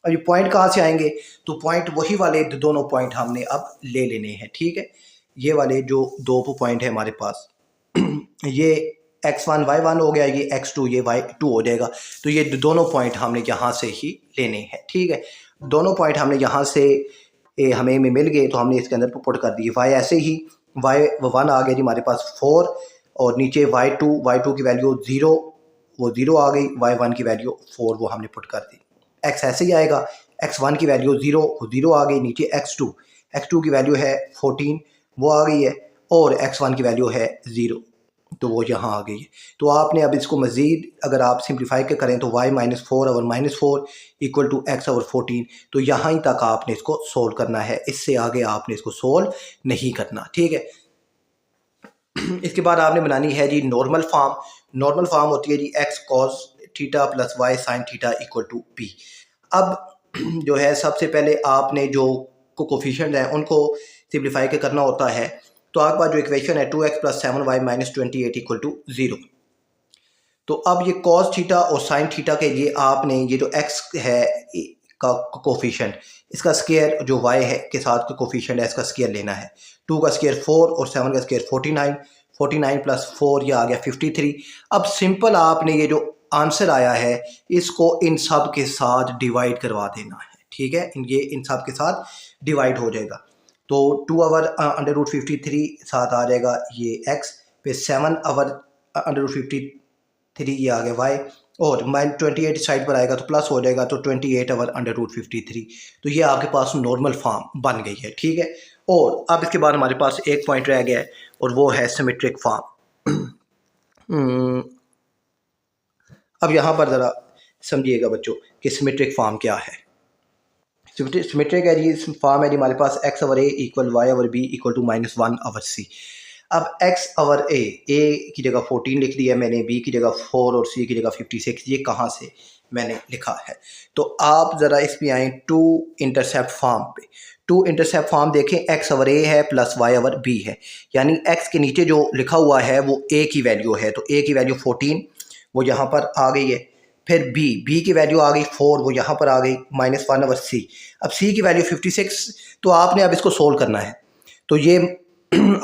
अब ये पॉइंट कहाँ से आएंगे? तो पॉइंट वही वाले दोनों पॉइंट हमने अब ले लेने हैं, ठीक है। ये वाले जो 2 पॉइंट है हमारे पास ये x1 y1 हो गया, ये x2 ये y2 हो जाएगा। तो ये दोनों पॉइंट हमने यहाँ से ही लेने हैं, ठीक है। दोनों पॉइंट हमने यहाँ से हमें मिल गए तो हमने इसके अंदर पुट कर दिए। y ऐसे ही y1 आ गया जी हमारे पास 4 और नीचे y2 की वैल्यू 0, वो 0 आ गई, y1 की वैल्यू 4 वो हमने पुट कर दी। x ऐसे ही आएगा, x1 की वैल्यू 0 आ गई, नीचे x2 की वैल्यू है 14 वो आ गई है और x1 की वैल्यू है 0 तो वो यहाँ आ गई है। तो आपने अब इसको मज़ीद अगर आप सिंप्लीफाई के करें तो y -4 over -4 equal to x over 14। तो यहाँ ही तक आपने इसको सोल्व करना है, इससे आगे आपने इसको सोल्व नहीं करना, ठीक है। इसके बाद आपने बनानी है जी नॉर्मल फॉर्म। नॉर्मल फॉर्म होती है जी x cos theta plus y sin theta equal to p। अब जो है सबसे पहले आपने जो कोफिशिएंट हैं उनको सिंप्लीफाई के करना होता है। तो आपके पास जो इक्वेशन है 2x plus 7y minus 28 equal to 0। तो अब ये cos थीटा और sin थीटा के लिए आपने ये जो x है का कोफिशिएंट, इसका स्क्वायर जो y है के साथ का कोफिशिएंट है इसका स्क्वायर लेना है। 2 का स्क्वायर 4 और 7 का स्क्वायर 49 प्लस 4 ये आ गया 53। अब सिंपल आपने ये जो आंसर आया है इसको इन सब के साथ डिवाइड करवा देना है, ठीक है। ये इन सब के साथ डिवाइड हो जाएगा तो 2 ओवर √53 साथ आ जाएगा ये x पे 7 ओवर √53 ये आ गया y और -28 साइड पर आएगा तो प्लस हो जाएगा तो 28 ओवर √53। तो ये आपके पास नॉर्मल फॉर्म बन गई है, ठीक है। और अब इसके बाद हमारे पास एक पॉइंट रह गया है और वो है सिमेट्रिक फॉर्म। अब यहाँ पर ज़रा समझिएगा बच्चों कि सिमेट्रिक फॉर्म क्या है। सिमेट्रिक है जी फॉर्म है जी हमारे पास x over a equal y over b equal to -1 over c। अब x ओवर a की जगह 14 लिख दिया मैंने, b की जगह 4 और c की जगह 56। ये कहाँ से मैंने लिखा है? तो आप ज़रा इस पे आएँ टू इंटरसेप्ट फॉर्म पे। टू इंटरसेप्ट फॉर्म देखें, x ओवर a है प्लस y ओवर b है, यानी x के नीचे जो लिखा हुआ है वो a की वैल्यू है, तो a की वैल्यू 14 वो यहाँ पर आ गई है। फिर b की वैल्यू आ गई 4, वो यहाँ पर आ गई -1 ओवर c। अब c की वैल्यू 56, तो आपने अब इसको सोल्व करना है। तो ये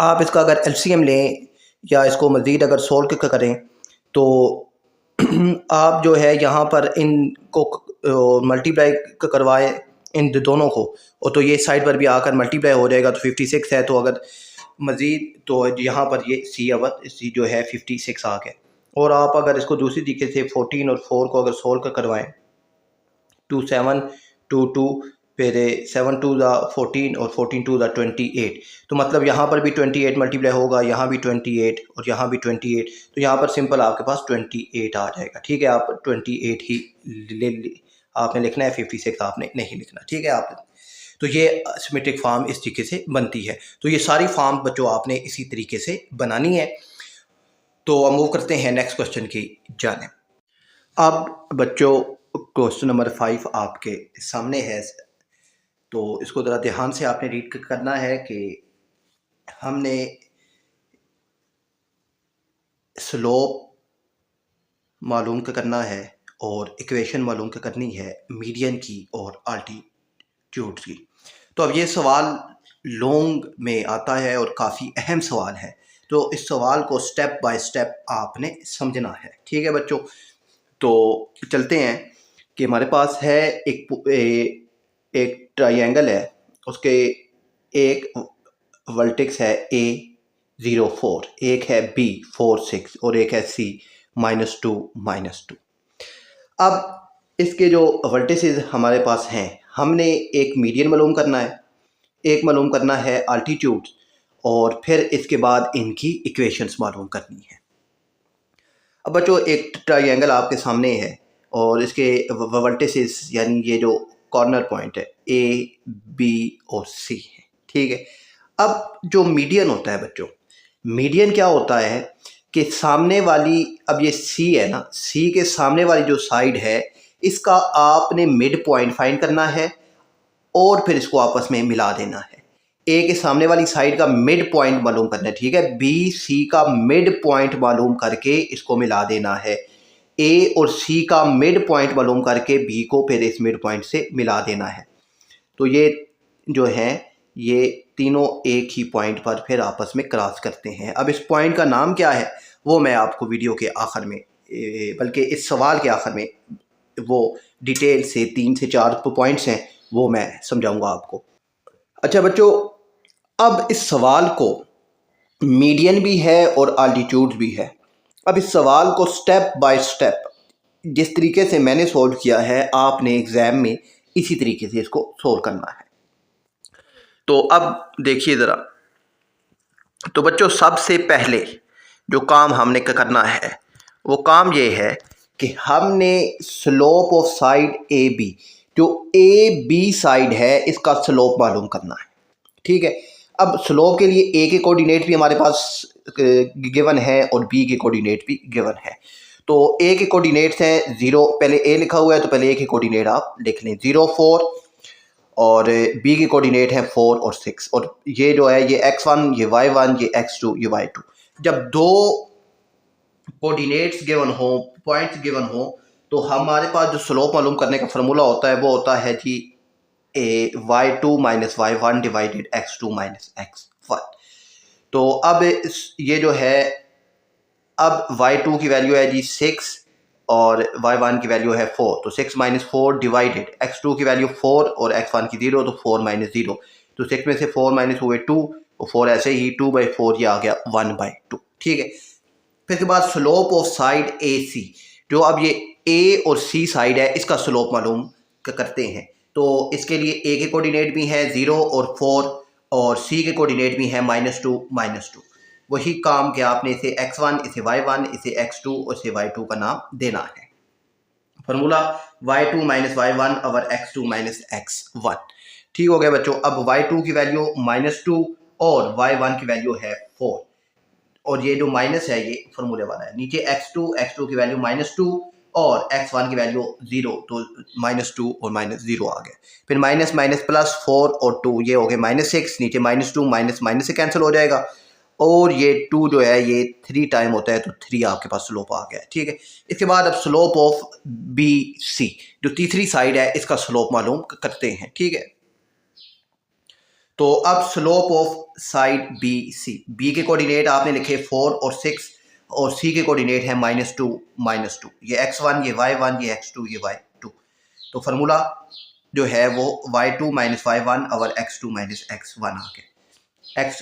आप इसका अगर एलसीएम लें या इसको मज़ीद अगर सोल्व करें तो आप जो है यहाँ पर इनको मल्टीप्लाई करवाएं इन दोनों को, और तो ये साइड पर भी आकर मल्टीप्लाई हो जाएगा, तो 56 है। तो अगर मज़ीद तो यहाँ पर ये सी ओवर सी जो है 56 आ गया। और आप अगर इसको दूसरी तरीके से 14 और 4 को अगर सोल्व करवाएं, 2 7 2 2 फिर 7 2 ज़ा 14 और 14 2 ज़ा 28, तो मतलब यहाँ पर भी 28 मल्टीप्लाई होगा, यहाँ भी 28 और यहाँ भी 28, तो यहाँ पर सिंपल आपके पास 28 आ जाएगा। ठीक है, आप 28 ही आपने लिखना है, 56 आपने नहीं लिखना। ठीक है, आप तो ये सिमेट्रिक फॉर्म इस तरीके से बनती है। तो ये सारी फॉर्म बच्चों आपने इसी तरीके से बनानी है। तो अब मूव करते हैं नेक्स्ट क्वेश्चन की जानिब। अब बच्चों क्वेश्चन नंबर 5 आपके सामने है, तो इसको ज़रा ध्यान से आपने रीड करना है कि हमने स्लोप मालूम करना है और इक्वेशन मालूम करनी है मीडियन की और अल्टीट्यूड्स की। तो अब ये सवाल लॉन्ग में आता है और काफ़ी अहम सवाल है, तो इस सवाल को स्टेप बाय स्टेप आपने समझना है। ठीक है बच्चों, तो चलते हैं कि हमारे पास है एक ट्रायंगल है, उसके एक वर्टेक्स है a 0 4, एक है b 4 6 और एक है c -2 -2। अब इसके जो वर्टिसेस हमारे पास हैं, हमने एक मीडियन मालूम करना है, एक मालूम करना है अल्टीट्यूड, और फिर इसके बाद इनकी इक्वेशंस मालूम करनी है। अब बच्चों एक ट्रायंगल आपके सामने है और इसके वर्टिसेस यानी ये जो कॉर्नर पॉइंट है a b और c है। ठीक है, अब जो मीडियन होता है बच्चों, मीडियन क्या होता है कि सामने वाली, अब ये c है ना, c के सामने वाली जो साइड है इसका आपने मिड पॉइंट फाइंड करना है और फिर इसको आपस में मिला देना है। ए के सामने वाली साइड का मिड पॉइंट मालूम करना है। ठीक है, बी सी का मिड पॉइंट मालूम करके इसको मिला देना है। ए और सी का मिड पॉइंट मालूम करके बी को फिर इस मिड पॉइंट से मिला देना है। तो ये जो है ये तीनों एक ही पॉइंट पर फिर आपस में क्रॉस करते हैं। अब इस पॉइंट का नाम क्या है वो मैं आपको वीडियो के आखिर में, बल्कि इस सवाल के आखिर में वो डिटेल से 3 से 4 पॉइंट्स हैं वो मैं समझाऊंगा आपको। अच्छा बच्चों, अब इस सवाल को मीडियन भी है और अल्टीट्यूड भी है। अब इस सवाल को स्टेप बाय स्टेप जिस तरीके से मैंने सोल्व किया है, आपने एग्ज़ाम में इसी तरीके से इसको सोल्व करना है। तो अब देखिए ज़रा, तो बच्चों सबसे पहले जो काम हमने करना है वो काम ये है कि हमने slope of side A B, जो ए बी साइड है इसका स्लोप मालूम करना है। ठीक है, अब स्लोप के लिए ए के कोऑर्डिनेट भी हमारे पास गिवन है और बी के कोऑर्डिनेट भी गिवन है। तो ए के कोऑर्डिनेट्स हैं 0, पहले ए लिखा हुआ है तो पहले ए के कोऑर्डिनेट आप लिख लें 0 4, और बी के कोऑर्डिनेट है 4 और 6, और ये जो है ये x1 ये y1 ये x2 ये y2। जब दो कोऑर्डिनेट्स गिवन हो, पॉइंट्स गिवन हो, तो हमारे पास जो स्लोप मालूम करने का फार्मूला होता है वो होता है जी y2 - y1 divided x2 - x1। तो अब ये जो है, अब y2 की वैल्यू है जी 6 और y1 की वैल्यू है 4, तो 6 - 4 डिवाइडेड x2 की वैल्यू 4 और x1 की 0, तो 4 - 0, तो 6 में से 4 - हुए 2 और 4 ऐसे ही 2/4 ये आ गया 1/2। ठीक है, फिर इसके बाद स्लोप ऑफ साइड ए सी, जो अब ये ए और सी साइड है इसका स्लोप मालूम करते हैं। तो इसके लिए ए के कोऑर्डिनेट भी हैं 0 और 4 और सी के कोऑर्डिनेट भी हैं -2 -2। वही काम कि आपने इसे x1 इसे y1 इसे x2 और इसे y2 का नाम देना है। Formula y2 - y1 over x2 - x1। ठीक हो गया बच्चों। अब y2 की वैल्यू -2 और y1 की वैल्यू है 4। और ये जो माइनस है ये फॉर्मूले वाला है। नीचे x2 की वैल्यू -2 और x1 की वैल्यू 0, तो -2 और -0 आ गए। फिर माइनस माइनस प्लस 4 और 2 ये हो गए -6, नीचे -2 माइनस माइनस से कैंसिल हो जाएगा और ये 2 जो है ये 3 टाइम होता है तो 3 आपके पास स्लोप आ गया। ठीक है, इसके बाद अब स्लोप ऑफ BC जो तीसरी साइड है इसका स्लोप मालूम करते हैं। ठीक है, तो अब slope of side BC, B के कोऑर्डिनेट आपने लिखे 4 और 6 और C के कोऑर्डिनेट है -2 -2, ये x1 ये y1 ये x2 ये y2। तो फार्मूला जो है वो y2 - y1 और x2 - x1 आ गया।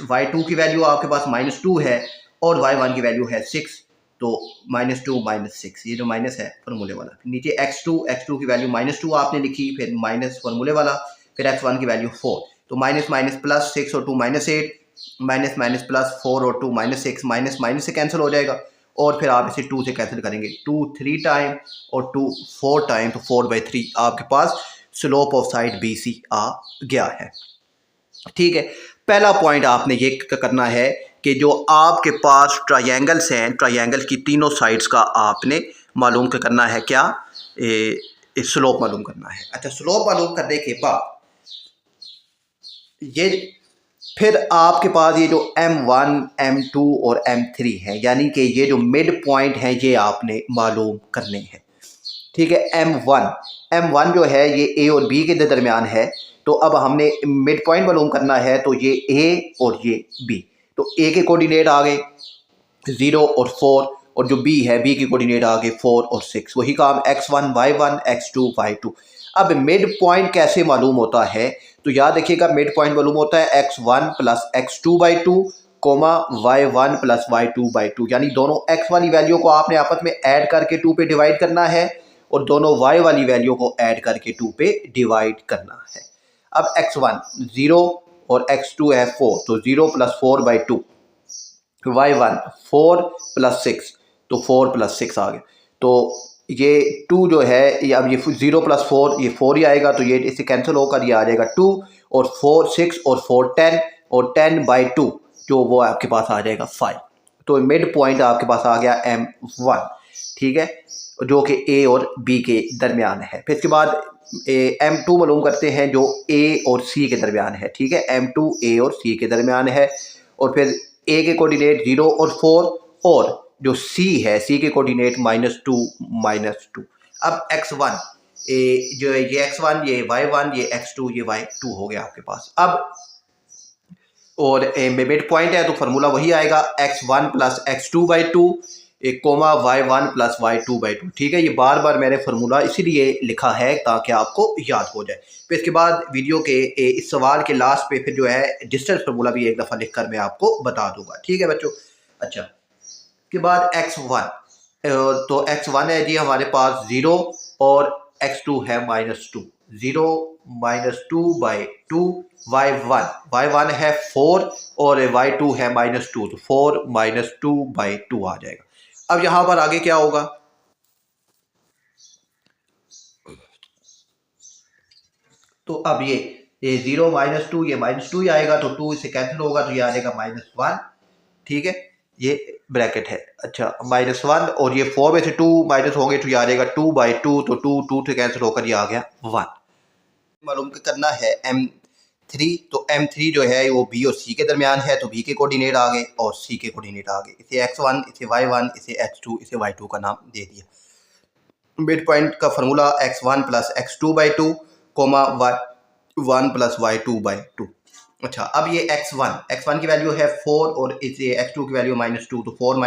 y2 की वैल्यू आपके पास -2 है और y1 की वैल्यू है 6, तो -2 - 6 ये जो माइनस है फार्मूले वाला। नीचे x2 की वैल्यू -2 आपने लिखी, फिर माइनस फार्मूले वाला, फिर x1 की वैल्यू 4, तो माइनस माइनस प्लस 6 और 2 -8, माइनस माइनस प्लस 4 और 2 -6, माइनस माइनस से कैंसिल हो जाएगा और फिर आप इसे 2 से कैंसिल करेंगे, 2 3 टाइम और 2 4 टाइम, तो 4/3 आपके पास स्लोप ऑफ साइड BC आ गया है। ठीक है, पहला पॉइंट आपने ये करना है कि जो आपके पास ट्रायंगल्स हैं, ट्रायंगल की तीनों साइड्स का आपने मालूम करना है, क्या स्लोप मालूम करना है। अच्छा, स्लोप मालूम करने के बाद ये फिर आपके पास ये जो M1 M2 और M3 है, यानी कि ये जो मिड पॉइंट है ये आपने मालूम करने हैं। ठीक है, M1 जो है ये A और B के दरमियान है, तो अब हमने मिड पॉइंट मालूम करना है, तो ये A और ये B, तो A के कोऑर्डिनेट आ गए 0 और 4 और जो B है B के कोऑर्डिनेट आ गए 4 और 6, वही काम x1 y1 x2 y2। अब मिड पॉइंट कैसे मालूम होता है, तो याद रखिएगा मिड पॉइंट मालूम होता है x1 + x2/2 y1 + y2/2, यानी दोनों x वाली वैल्यू को आपने आपस में ऐड करके 2 पे डिवाइड करना है और दोनों y वाली वैल्यू को ऐड करके 2 पे डिवाइड करना है। अब x1 0 और x2 है 4, तो 0 + 4/2, y1 4 + 6, तो 4 + 6 आ गया। तो ये 2 जो है ये अब ये 0 + 4 ये 4 ही आएगा, तो ये इससे कैंसिल होकर ये आ जाएगा 2 और 4 6 और 4 10 और 10/2 जो वो आपके पास आ जाएगा 5। तो मिड पॉइंट आपके पास आ गया M1। ठीक है, जो कि A और B के दरमियान है। फिर इसके बाद M2 मालूम करते हैं जो A और C के दरमियान है। ठीक है, M2 A और C के दरमियान है और फिर A के कोऑर्डिनेट 0 और 4 और जो C है C के कोऑर्डिनेट -2 -2। अब x1 जो है ये x1 ये y1 ये x2 ये y2 हो गया आपके पास। अब और मिड पॉइंट है तो फार्मूला वही आएगा x1 + x2/2 y1 + y2/2। ठीक है, ये बार बार मैंने फार्मूला इसीलिए लिखा है ताकि आपको याद हो जाए। फिर इसके बाद वीडियो के इस सवाल के लास्ट पे फिर जो है डिस्टेंस फार्मूला भी एक दफ़ा लिख कर मैं आपको बता दूंगा। ठीक है बच्चों। अच्छा, के बाद x1, तो x1 है जी हमारे पास 0 और x2 है -2, 0 -2/2 y1 है 4 और y2 है -2, तो 4 -2/2 आ जाएगा। अब यहां पर आगे क्या होगा, तो अब ये 0 -2 ये -2 ही आएगा, तो 2 इससे कैंसिल होगा तो ये आ जाएगा -1। ठीक है, ये ब्रैकेट है। अच्छा, -1 और ये 4 में से 2 माइनस होंगे तो ये आ जाएगा 2/2, तो 2 से कैंसिल होकर ये आ गया 1। मालूम करना है M3, तो M3 जो है वो B और C के दरमियान है, तो B के कोऑर्डिनेट आ गए और C के कोऑर्डिनेट आ गए। इसे x1 इसे y1 इसे x2 इसे y2 का नाम दे दिया। मिड पॉइंट का formula x1 + x2/2 y1 + y2/2। अच्छा, अब ये x1 की वैल्यू है 4 और इसे x2 की वैल्यू -2, तो 4 -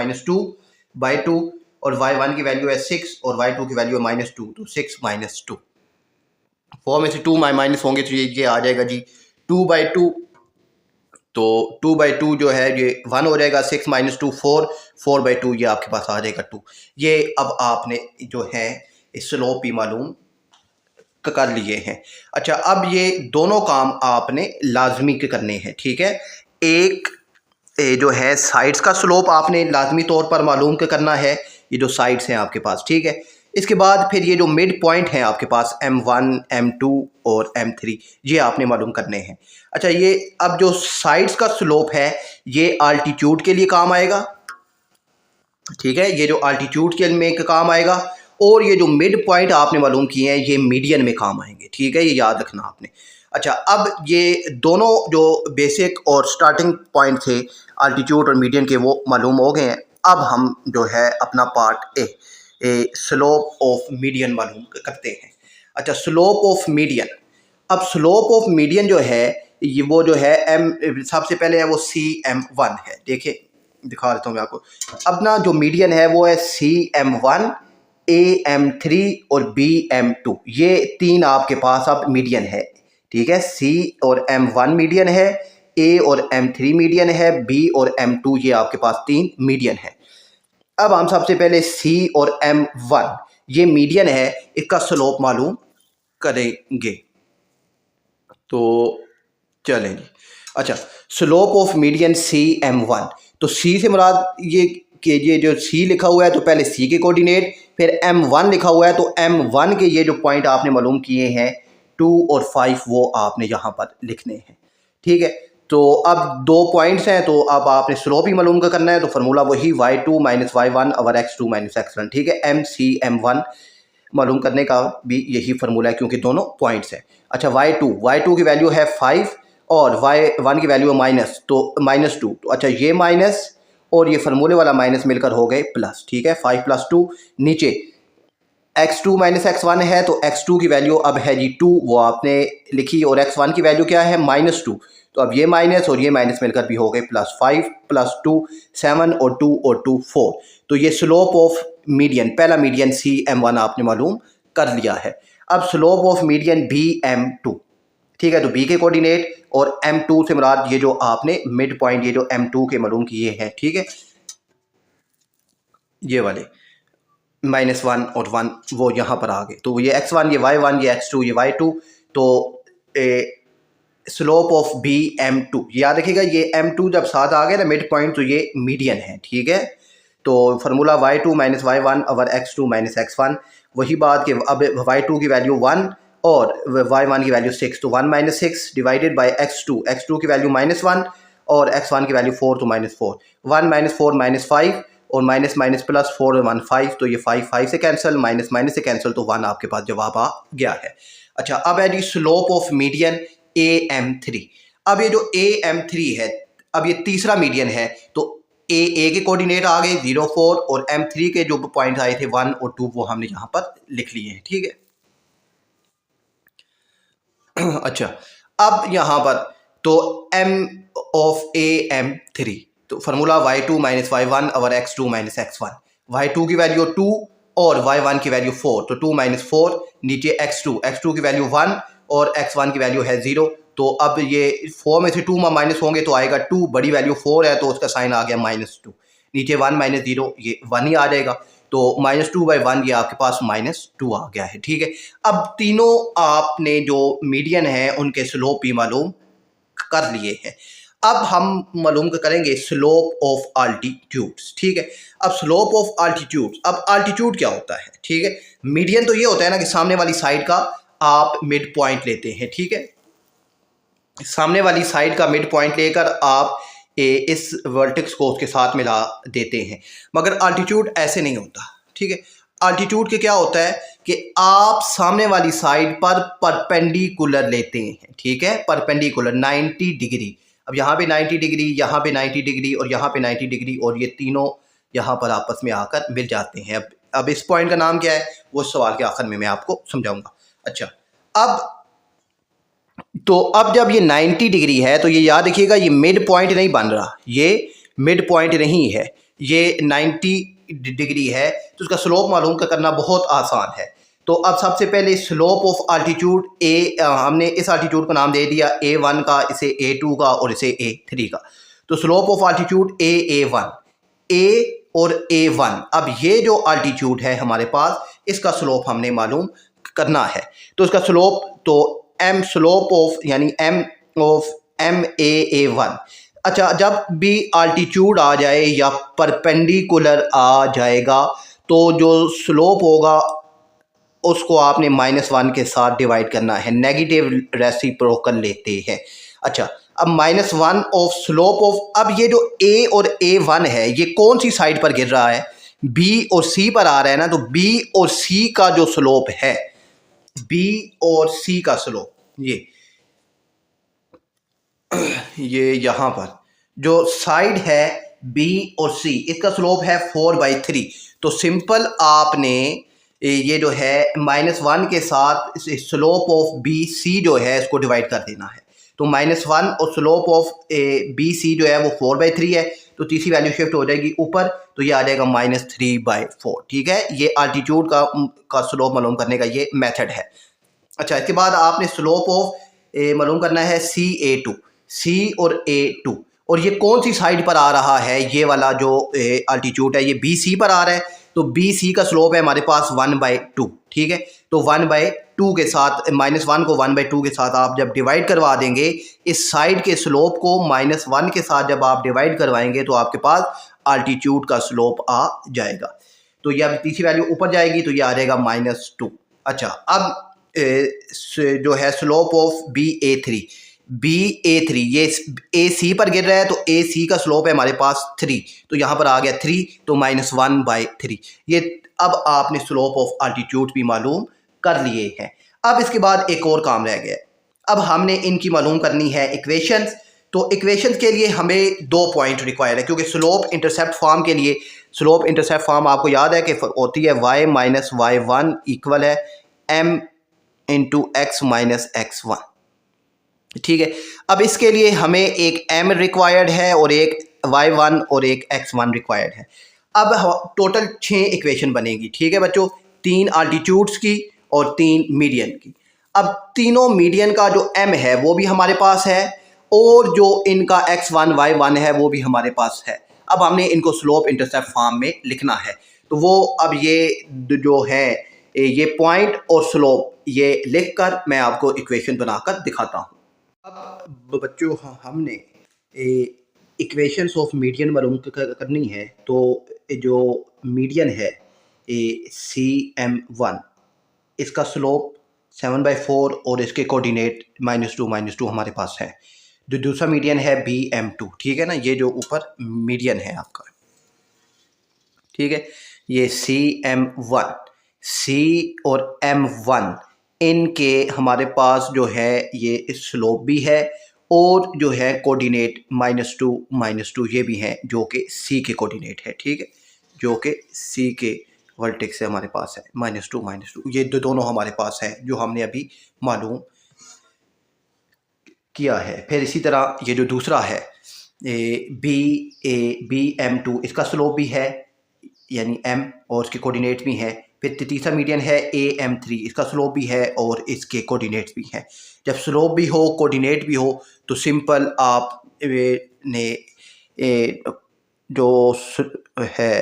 2/2 और y1 की वैल्यू है 6 और y2 की वैल्यू है -2, तो 6 - 2। 4 में से 2 माइनस होंगे तो ये आ जाएगा जी 2/2, तो 2/2 जो है ये 1 हो जाएगा। 6 - 2 4/2 ये आपके पास आ जाएगा 2। ये अब आपने जो है स्लोप भी मालूम कर लिए हैं। अच्छा, अब ये दोनों काम आपने लाजमी के करने हैं। ठीक है, एक जो है साइड्स का स्लोप आपने लाजमी तौर पर मालूम के करना है, ये जो साइड्स हैं आपके पास। ठीक है, इसके बाद फिर ये जो मिड पॉइंट हैं आपके पास M1 M2 और M3 ये आपने मालूम करने हैं। अच्छा, ये अब जो साइड्स का स्लोप है ये आल्टीट्यूड के लिए काम आएगा ठीक है, ये जो अल्टीट्यूड के में काम आएगा, और ये जो मिड पॉइंट आपने मालूम किए हैं ये मीडियन में काम आएंगे। ठीक है, ये याद रखना आपने। अच्छा, अब ये दोनों जो बेसिक और स्टार्टिंग पॉइंट थे अल्टीट्यूड और मीडियन के, वो मालूम हो गए हैं। अब हम जो है अपना part A slope of median मालूम करते हैं। अच्छा, स्लोप ऑफ मीडियन। अब स्लोप ऑफ मीडियन जो है ये वो जो है एम, सबसे पहले है वो CM1 है। देखिए दिखा देता हूँ मैं आपको। अब ना जो मीडियन है वो है CM1, AM3 और BM2, ये तीन आपके पास अब मीडियन है। ठीक है, C और M1 मीडियन है, A और M3 मीडियन है, B और M2 ये आपके पास तीन मीडियन है। अब हम सबसे पहले C और M1 ये मीडियन है, इसका स्लोप मालूम करेंगे। तो चलें जी। अच्छा, स्लोप ऑफ मीडियन CM1, तो C से मुराद ये कि ये जो C लिखा हुआ है तो पहले C के कोऑर्डिनेट, फिर M1 लिखा हुआ है तो M1 के ये जो पॉइंट आपने मालूम किए हैं 2 और 5 वो आपने यहाँ पर लिखने हैं। ठीक है, तो अब दो पॉइंट्स हैं तो अब आपने स्लोप ही मालूम का करना है, तो फार्मूला वही y2 minus y1 over x2 minus x1। ठीक है, MCM1 मालूम करने का भी यही फार्मूला है क्योंकि दोनों पॉइंट्स हैं। अच्छा, y2 की वैल्यू है 5 और y1 की वैल्यू है माइनस, तो -2। तो अच्छा, ये माइनस और ये फार्मूले वाला माइनस मिलकर हो गए प्लस। ठीक है, 5 + 2, नीचे x2 माइनस x1 है तो x2 की वैल्यू अब है जी 2, वो आपने लिखी, और x1 की वैल्यू क्या है -2। तो अब ये माइनस और ये माइनस मिलकर भी हो गए प्लस। 5 + 2 7 और 2 और 2 4। तो ये स्लोप ऑफ मीडियन, पहला मीडियन CM1 आपने मालूम कर लिया है। अब स्लोप ऑफ मीडियन BM2। ठीक है, तो B के कोऑर्डिनेट और M2 से मुराद ये जो आपने मिड पॉइंट ये जो M2 के मालूम किए हैं। ठीक है, ये वाले -1 और 1 वो यहाँ पर आ गए, तो ये x1 ये y1 ये x2 ये y2। तो स्लोप ऑफ BM2 याद रखिएगा, ये M2 जब साथ आ गया ना मिड पॉइंट तो ये मीडियन है। ठीक है, तो formula y2 minus y1 over x2 minus x1, वही बात कि अब y2 की वैल्यू 1 और y1 की वैल्यू 6, तो 1 - 6 डिवाइडेड बाय x2 की वैल्यू -1 और x1 की वैल्यू 4, तो -4। 1 - 4 -5 और माइनस माइनस प्लस 4 और 1 5, तो ये 5 से कैंसिल, माइनस माइनस से कैंसिल, तो 1 आपके पास जवाब आ गया है। अच्छा, अब है जी स्लोप ऑफ मीडियन AM3। अब ये जो AM3 है, अब ये तीसरा मीडियन है, तो A के कोऑर्डिनेट आ गए 0 4 और M3 के जो पॉइंट आए थे 1 और 2 वो हमने यहाँ पर लिख लिए हैं। ठीक है, अच्छा, अब यहाँ पर तो M ऑफ AM3, तो formula y2 minus y1 over x2 minus x1। y2 की वैल्यू 2 और y1 की वैल्यू 4, तो 2 - 4, नीचे x2 की वैल्यू 1 और x1 की वैल्यू है 0। तो अब ये 4 में से 2 में माइनस होंगे तो आएगा 2, बड़ी वैल्यू 4 है तो उसका साइन आ गया -2, नीचे 1 - 0 ये 1 ही आ जाएगा, तो -2/1 ये आपके पास -2 आ गया है। ठीक है, अब तीनों आपने जो मीडियन है उनके स्लोप भी मालूम कर लिए हैं। अब हम मालूम करेंगे स्लोप ऑफ अल्टीट्यूड्स। ठीक है, अब स्लोप ऑफ अल्टीट्यूड, अब अल्टीट्यूड क्या होता है? ठीक है, मीडियन तो ये होता है ना कि सामने वाली साइड का आप मिड पॉइंट लेते हैं। ठीक है, सामने वाली साइड का मिड पॉइंट लेकर आप इस वर्टेक्स को उसके साथ मिला देते हैं, मगर अल्टीट्यूड ऐसे नहीं होता। ठीक है, अल्टीट्यूड के क्या होता है कि आप सामने वाली साइड पर परपेंडिकुलर लेते हैं। ठीक है, परपेंडिकुलर 90 डिग्री। अब यहाँ पे 90 डिग्री, यहाँ पे 90 डिग्री और यहाँ पे 90 डिग्री, और ये तीनों यहाँ पर आपस में आकर मिल जाते हैं। अब इस पॉइंट का नाम क्या है वो सवाल के आखिर में मैं आपको समझाऊंगा। अच्छा, अब जब ये 90 डिग्री है तो ये याद रखिएगा ये मिड पॉइंट नहीं बन रहा, ये मिड पॉइंट नहीं है, ये 90 डिग्री है, तो उसका स्लोप मालूम करना बहुत आसान है। तो अब सबसे पहले स्लोप ऑफ अल्टीट्यूड हमने इस अल्टीट्यूड का नाम दे दिया A1 का, इसे A2 का और इसे A3 का। तो slope of altitude A1, A और A1। अब ये जो अल्टीट्यूड है हमारे पास, इसका स्लोप हमने मालूम करना है। तो इसका स्लोप तो M स्लोप ऑफ यानी M ऑफ MAA1। अच्छा, जब भी अल्टीट्यूड आ जाए या परपेंडिकुलर आ जाएगा तो जो स्लोप होगा उसको आपने -1 के साथ डिवाइड करना है, नेगेटिव रेसिप्रोकल लेते हैं। अच्छा, अब -1 ऑफ स्लोप ऑफ, अब ये जो A और A1 है ये कौन सी साइड पर गिर रहा है? बी और सी पर आ रहा है ना, तो बी और सी का जो स्लोप है, बी और सी का स्लोप, ये यहां पर जो साइड है बी और सी, इसका स्लोप है 4/3। तो सिंपल आपने ये जो है -1 के साथ स्लोप ऑफ बी सी जो है इसको डिवाइड कर देना है। तो -1 और स्लोप ऑफ बी सी जो है वो 4/3 है, तो तीसरी वैल्यू शिफ्ट हो जाएगी ऊपर, तो ये आ जाएगा -3/4। ठीक है, ये आल्टीट्यूड का स्लोप मालूम करने का ये मेथड है। अच्छा, इसके बाद आपने स्लोप ऑफ मालूम करना है CA2, सी और A2, और ये कौन सी साइड पर आ रहा है, ये वाला जो अल्टीट्यूड है ये BC पर आ रहा है, तो BC का स्लोप है हमारे पास 1/2। ठीक है, तो 1/2 के साथ -1 को 1/2 के साथ आप जब डिवाइड करवा देंगे, इस साइड के स्लोप को -1 के साथ जब आप डिवाइड करवाएंगे तो आपके पास अल्टीट्यूड का स्लोप आ जाएगा। तो ये अब तीसरी वैल्यू ऊपर जाएगी, तो ये आ जाएगा -2। अच्छा, अब जो है स्लोप ऑफ BA3, ये AC पर गिर रहा है, तो AC का स्लोप है हमारे पास 3, तो यहाँ पर आ गया 3, तो -1/3। ये अब आपने स्लोप ऑफ अल्टीट्यूड भी मालूम कर लिए हैं। अब इसके बाद एक और काम रह गया, अब हमने इनकी मालूम करनी है इक्वेशंस। तो इक्वेशंस के लिए हमें 2 पॉइंट रिक्वायर्ड है, क्योंकि स्लोप इंटरसेप्ट फॉर्म के लिए, स्लोप इंटरसेप्ट फॉर्म आपको याद है कि होती है y - y1 इक्वल है m × x - x1। ठीक है, अब इसके लिए हमें एक m रिक्वायर्ड है और एक y1 और एक x1 रिक्वायर्ड है। अब टोटल 6 इक्वेशन बनेगी। ठीक है बच्चों, 3 आल्टीट्यूड्स की और 3 मीडियन की। अब तीनों मीडियन का जो m है वो भी हमारे पास है, और जो इनका x1 y1 है वो भी हमारे पास है। अब हमने इनको स्लोप इंटरसेप्ट फॉर्म में लिखना है, तो वो अब ये जो है ये पॉइंट और स्लोप ये लिखकर मैं आपको इक्वेशन बनाकर दिखाता हूँ। अब बच्चों हमने इक्वेशंस ऑफ मीडियन मालूम करनी है, तो जो मीडियन है CM1, इसका स्लोप 7/4 और इसके कोऑर्डिनेट -2 हमारे पास है। जो दूसरा मीडियन है BM2, ठीक है ना, ये जो ऊपर मीडियन है आपका, ठीक है, ये CM1, C और M1 इनके हमारे पास जो है ये स्लोप भी है, और जो है कोऑर्डिनेट -2 ये भी हैं, जो कि C के कोऑर्डिनेट है। ठीक है, जो कि C के वर्टेक्स से हमारे पास है -2 ये दोनों हमारे पास है जो हमने अभी मालूम किया है। फिर इसी तरह ये जो दूसरा है BM2, इसका स्लोप भी है यानी m, और इसके कोऑर्डिनेट भी हैं। फिर तीसरा मीडियन है AM3, इसका स्लोप भी है और इसके कोऑर्डिनेट्स भी हैं। जब स्लोप भी हो कोऑर्डिनेट भी हो, तो सिंपल आप ने जो है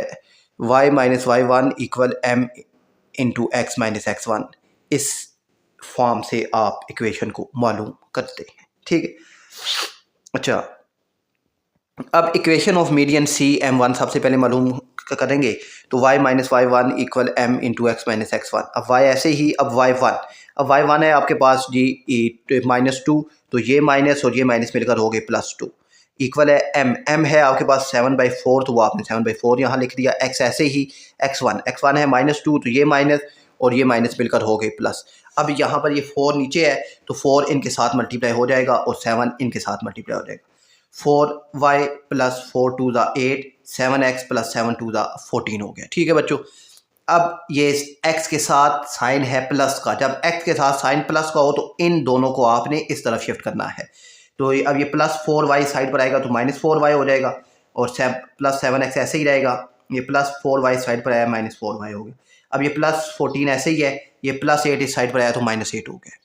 y - y1 equal m × x - x1, इस फॉर्म से आप इक्वेशन को मालूम करते हैं। ठीक है, अच्छा, अब इक्वेशन ऑफ मीडियन CM1 सबसे पहले मालूम करेंगे, तो y - y1 equal m × x - x1। अब y ऐसे ही, अब y1 है आपके पास जी -2, तो ये माइनस और ये माइनस मिलकर हो गए +2, इक्वल है m है आपके पास 7/4, तो वो आपने 7/4 यहाँ लिख दिया। x ऐसे ही, x1 है -2, तो ये माइनस और ये माइनस मिलकर हो गए प्लस। अब यहाँ पर ये 4 नीचे है, तो 4 इनके साथ मल्टीप्लाई हो जाएगा और 7 इनके साथ मल्टीप्लाई हो जाएगा। 4y + 4 × 2 = 8, 7x + 7 × 2 = 14 हो गया। ठीक है बच्चों, अब ये x के साथ साइन है प्लस का, जब x के साथ साइन प्लस का हो तो इन दोनों को आपने इस तरफ शिफ्ट करना है। तो अब ये +4y साइड पर आएगा तो -4y हो जाएगा, और +7x ऐसे ही रहेगा, ये +4y साइड पर आया -4y हो गया। अब ये +14 ऐसे ही है, ये +8 इस साइड पर आया तो -8 हो गया।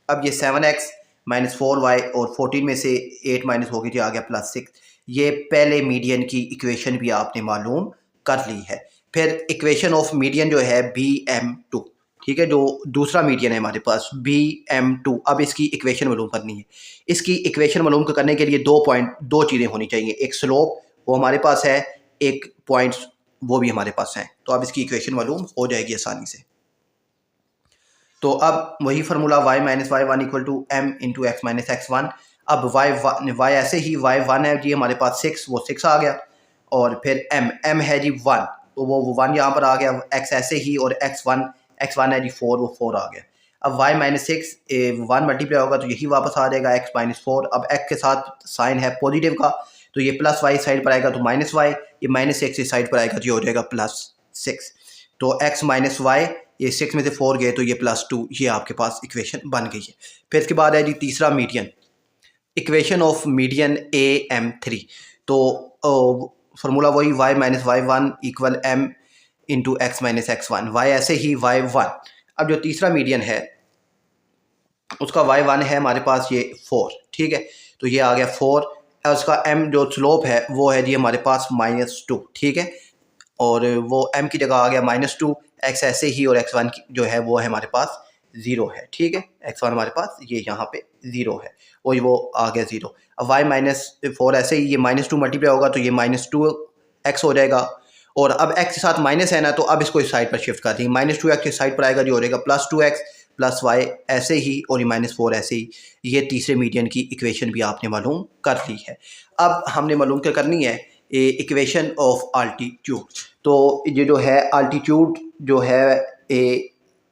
अब ये 7x -4y और 14 में से 8 माइनस हो गई थी, आ गया +6। ये पहले मीडियन की इक्वेशन भी आपने मालूम कर ली है। फिर इक्वेशन ऑफ मीडियन जो है BM2, ठीक है, जो दूसरा मीडियन है हमारे पास BM2। अब इसकी इक्वेशन मालूम करनी है। इसकी इक्वेशन मालूम करने के लिए दो चीज़ें होनी चाहिए, एक स्लोप वो हमारे पास है, एक पॉइंट्स वो भी हमारे पास हैं। तो अब इसकी इक्वेशन मालूम हो जाएगी आसानी से। तो अब वही formula y - y1 equal to m × x - x1। अब y ऐसे ही y1 है जी हमारे पास 6, वो 6 आ गया, और फिर m है जी 1, तो वो 1 यहाँ पर आ गया, x ऐसे ही, और x1 है जी 4, वो 4 आ गया। अब y माइनस 6 1 मल्टीप्लाई होगा तो यही वापस आ जाएगा x माइनस 4। अब x के साथ साइन है पॉजिटिव का, तो ये प्लस वाई साइड पर आएगा तो माइनस वाई, ये माइनस 6 इस साइड पर आएगा तो ये हो जाएगा प्लस 6। तो x माइनस वाई, ये 6 में से 4 गए तो ये +2, ये आपके पास इक्वेशन बन गई है। फिर इसके बाद है जी तीसरा median, equation of median AM3। तो फार्मूला वही y minus y1 equal m into x minus x1, y ऐसे ही y1। अब जो तीसरा मीडियन है उसका y1 है हमारे पास ये 4, ठीक है, तो ये आ गया 4। उसका m जो स्लोप है वो है जी हमारे पास -2, ठीक है, और वो m की जगह आ गया -2, x ऐसे ही, और x1 जो है वो है हमारे पास 0 है, ठीक है, x1 हमारे पास ये यहाँ पे 0 है, और वो आ गया 0। अब y माइनस 4 ऐसे ही, ये -2 मल्टीप्लाई होगा तो ये -2x हो जाएगा, और अब x के साथ माइनस है ना, तो अब इसको इस साइड पर शिफ्ट कर देंगे, -2x इस साइड पर आएगा जो हो जाएगा +2x प्लस y ऐसे ही, और ये -4 ऐसे ही। ये तीसरे मीडियन की इक्वेशन भी आपने मालूम कर ली है। अब हमने मालूम क्या करनी है, इक्वेशन ऑफ आल्टीट्यूड। तो ये जो है आल्टीट्यूड जो है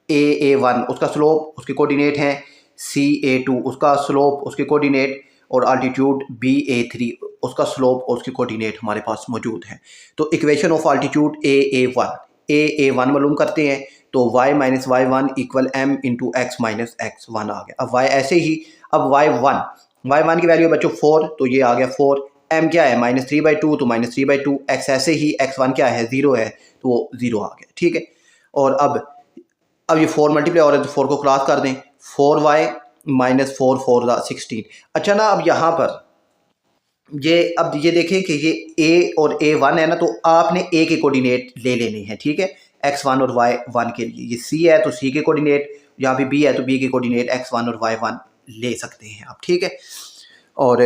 A1 उसका स्लोप उसके कोऑर्डिनेट हैं, CA2 उसका स्लोप उसके कोऑर्डिनेट, और आल्टीट्यूड BA3 उसका स्लोप और उसके कोऑर्डिनेट हमारे पास मौजूद हैं। तो इक्वेशन ऑफ आल्टीट्यूड A1 मालूम करते हैं, तो y minus y1 equal m into x minus x1 आ गया। अब y ऐसे ही, अब y1 की वैल्यू बच्चों 4, तो ये आ गया 4। m क्या है -3/2, तो -3/2। x ऐसे ही, x1 क्या है 0 है, तो वो 0 आ गया, ठीक है। और अब ये 4 मल्टीप्लाई हो रहा है तो 4 को क्रॉस कर दें, 4y माइनस 4 4 16। अच्छा ना, अब यहाँ पर अब ये देखें कि ये a और A1 है ना, तो आपने a के कोऑर्डिनेट ले लेने हैं, ठीक है, x1 और y1 के लिए। ये c है तो c के कोऑर्डिनेट, यहाँ पे b है तो b के कोऑर्डिनेट x1 और y1 ले सकते हैं आप, ठीक है। और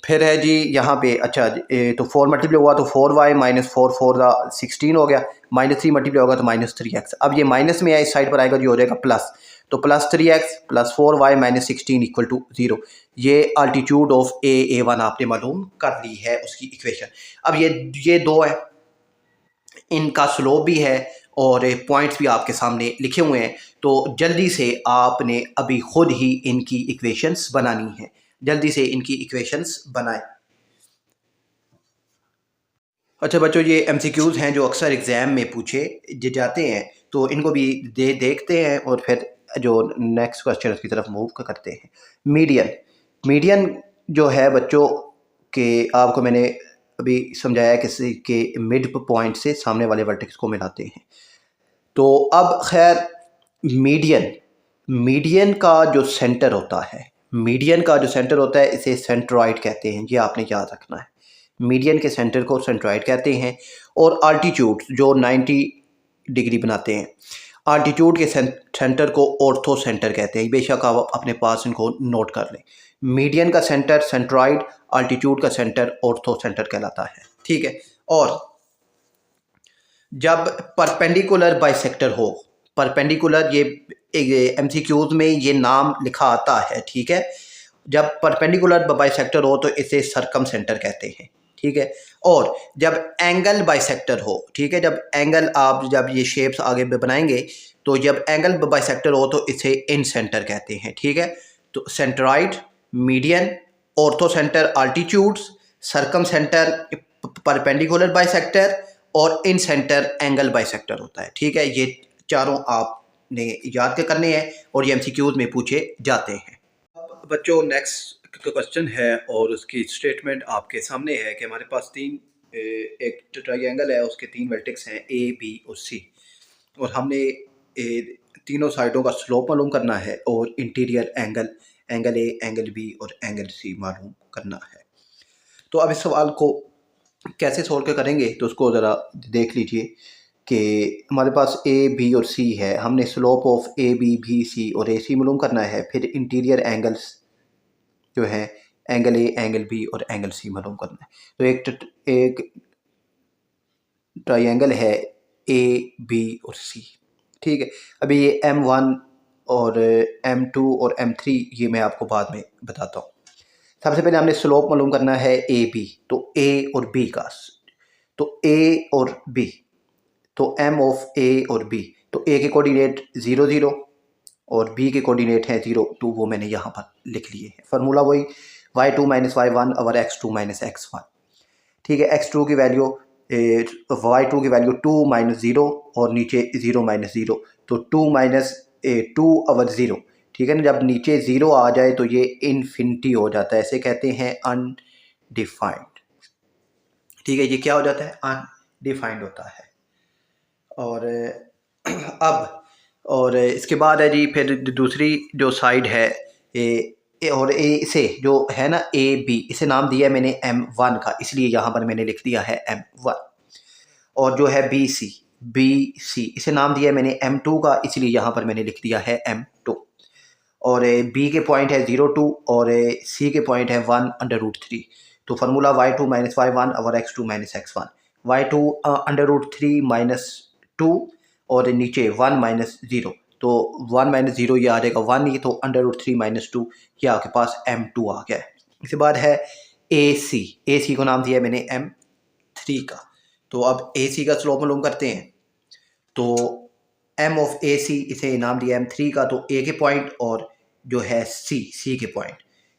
फिर है जी यहाँ पे, अच्छा तो 4 मल्टीप्लाई हुआ तो 4y माइनस 4 4 16 हो गया, -3 मल्टीप्लाई होगा तो -3x। अब ये माइनस में है, इस साइड पर आएगा जो हो जाएगा प्लस, तो +3x plus 4y minus 16 equal to 0। ये आल्टीट्यूड ऑफ A1 आपने मालूम कर ली है उसकी इक्वेशन। अब ये दो है, इनका स्लोप भी है और पॉइंट्स भी आपके सामने लिखे हुए हैं, तो जल्दी से आपने अभी खुद ही इनकी इक्वेशंस बनानी है, जल्दी से इनकी इक्वेशंस बनाएं। अच्छा बच्चों, ये MCQs हैं जो अक्सर एग्ज़ाम में पूछे जाते हैं, तो इनको भी देखते हैं और फिर जो नेक्स्ट क्वेश्चन की तरफ मूव करते हैं। मीडियन जो है बच्चों के, आपको मैंने अभी समझाया किसी के मिड पॉइंट से सामने वाले वर्टेक्स को मिलाते हैं। तो अब खैर मीडियन का जो सेंटर होता है, इसे सेंट्रॉइड कहते हैं, ये आपने याद रखना है। मीडियन के सेंटर को सेंट्रॉइड कहते हैं, और आल्टीट्यूड जो 90 डिग्री बनाते हैं, आल्टीट्यूड के सेंटर को ऑर्थो सेंटर कहते हैं। बेशक आप अपने पास इनको नोट कर लें। मीडियन का सेंटर सेंट्रॉइड, आल्टीट्यूड का सेंटर ऑर्थो सेंटर कहलाता है, ठीक है। और जब परपेंडिकुलर बाइसेक्टर हो, परपेंडिकुलर, ये MCQs में ये नाम लिखा आता है, ठीक है। जब परपेंडिकुलर बाइसेक्टर हो तो इसे सर्कम सेंटर कहते हैं, ठीक है। और जब एंगल बाइसेक्टर हो, ठीक है, जब ये शेप्स आगे बनाएंगे, तो जब एंगल बाइसेक्टर हो तो इसे इन सेंटर कहते हैं, ठीक है। तो centroid, median, orthocentre altitudes, circumcentre perpendicular bisector, और इन सेंटर एंगल बाइसेक्टर होता है, ठीक है। ये चारों आपने याद के करने हैं और ये MCQs में पूछे जाते हैं। अब बच्चों नेक्स्ट क्वेश्चन है और उसकी स्टेटमेंट आपके सामने है कि हमारे पास एक ट्रायंगल है, उसके 3 वर्टेक्स हैं A, B और C, और हमने तीनों साइडों का स्लोप मालूम करना है और interior angle A, angle B और एंगल C मालूम करना है। तो अब इस सवाल को कैसे सोल्व करेंगे, तो उसको ज़रा देख लीजिए कि हमारे पास A, B और C है। हमने slope of A, B, B, C और AC मालूम करना है। फिर इंटीरियर एंगल्स जो है एंगल A, एंगल B और एंगल C मालूम करना है। तो एक ट्रायंगल है A, B और C, ठीक है। अभी ये M1 और M2 और M3 ये मैं आपको बाद में बताता हूँ। सबसे पहले हमने स्लोप मालूम करना है AB, तो A और B का, तो A और B तो एम ऑफ ए और बी, तो ए के कोऑर्डिनेट 0 0 और बी के कोऑर्डिनेट हैं 0 2, वो मैंने यहाँ पर लिख लिए हैं। फार्मूला वही y2 माइनस y1 और x2 माइनस x1। ठीक है, x2 की वैल्यू y2 की वैल्यू 2 माइनस 0 और नीचे 0 माइनस 0, तो 2 माइनस 2 ओवर 0। ठीक है ना, जब नीचे 0 आ जाए तो ये इन्फिनिटी हो जाता है, ऐसे कहते हैं अनडिफाइंड। ठीक है, ये क्या हो जाता है, अनडिफाइंड होता है। और अब और इसके बाद है जी फिर दूसरी जो साइड है और ए से जो है ना ए बी, इसे नाम दिया है मैंने M1 का, इसलिए यहाँ पर मैंने लिख दिया है M1। और जो है बी सी इसे नाम दिया है मैंने M2 का, इसलिए यहाँ पर मैंने लिख दिया है M2। और बी के पॉइंट है 0 2 और सी के पॉइंट है 1/√3। तो फार्मूला y2 माइनस y1 और x2 minus x1। y2 √3 minus 2 और नीचे 1 माइनस 0, तो 1 माइनस 0 ये आ जाएगा 1 ही, तो √3 माइनस 2 ये आपके पास M2 आ गया है। इसके बाद है ए सी को नाम दिया है मैंने M3 का। तो अब ए सी का स्लोप मालूम करते हैं। तो m ऑफ ए सी इसे नाम दिया M3 का, तो ए के पॉइंट और जो है सी के पॉइंट,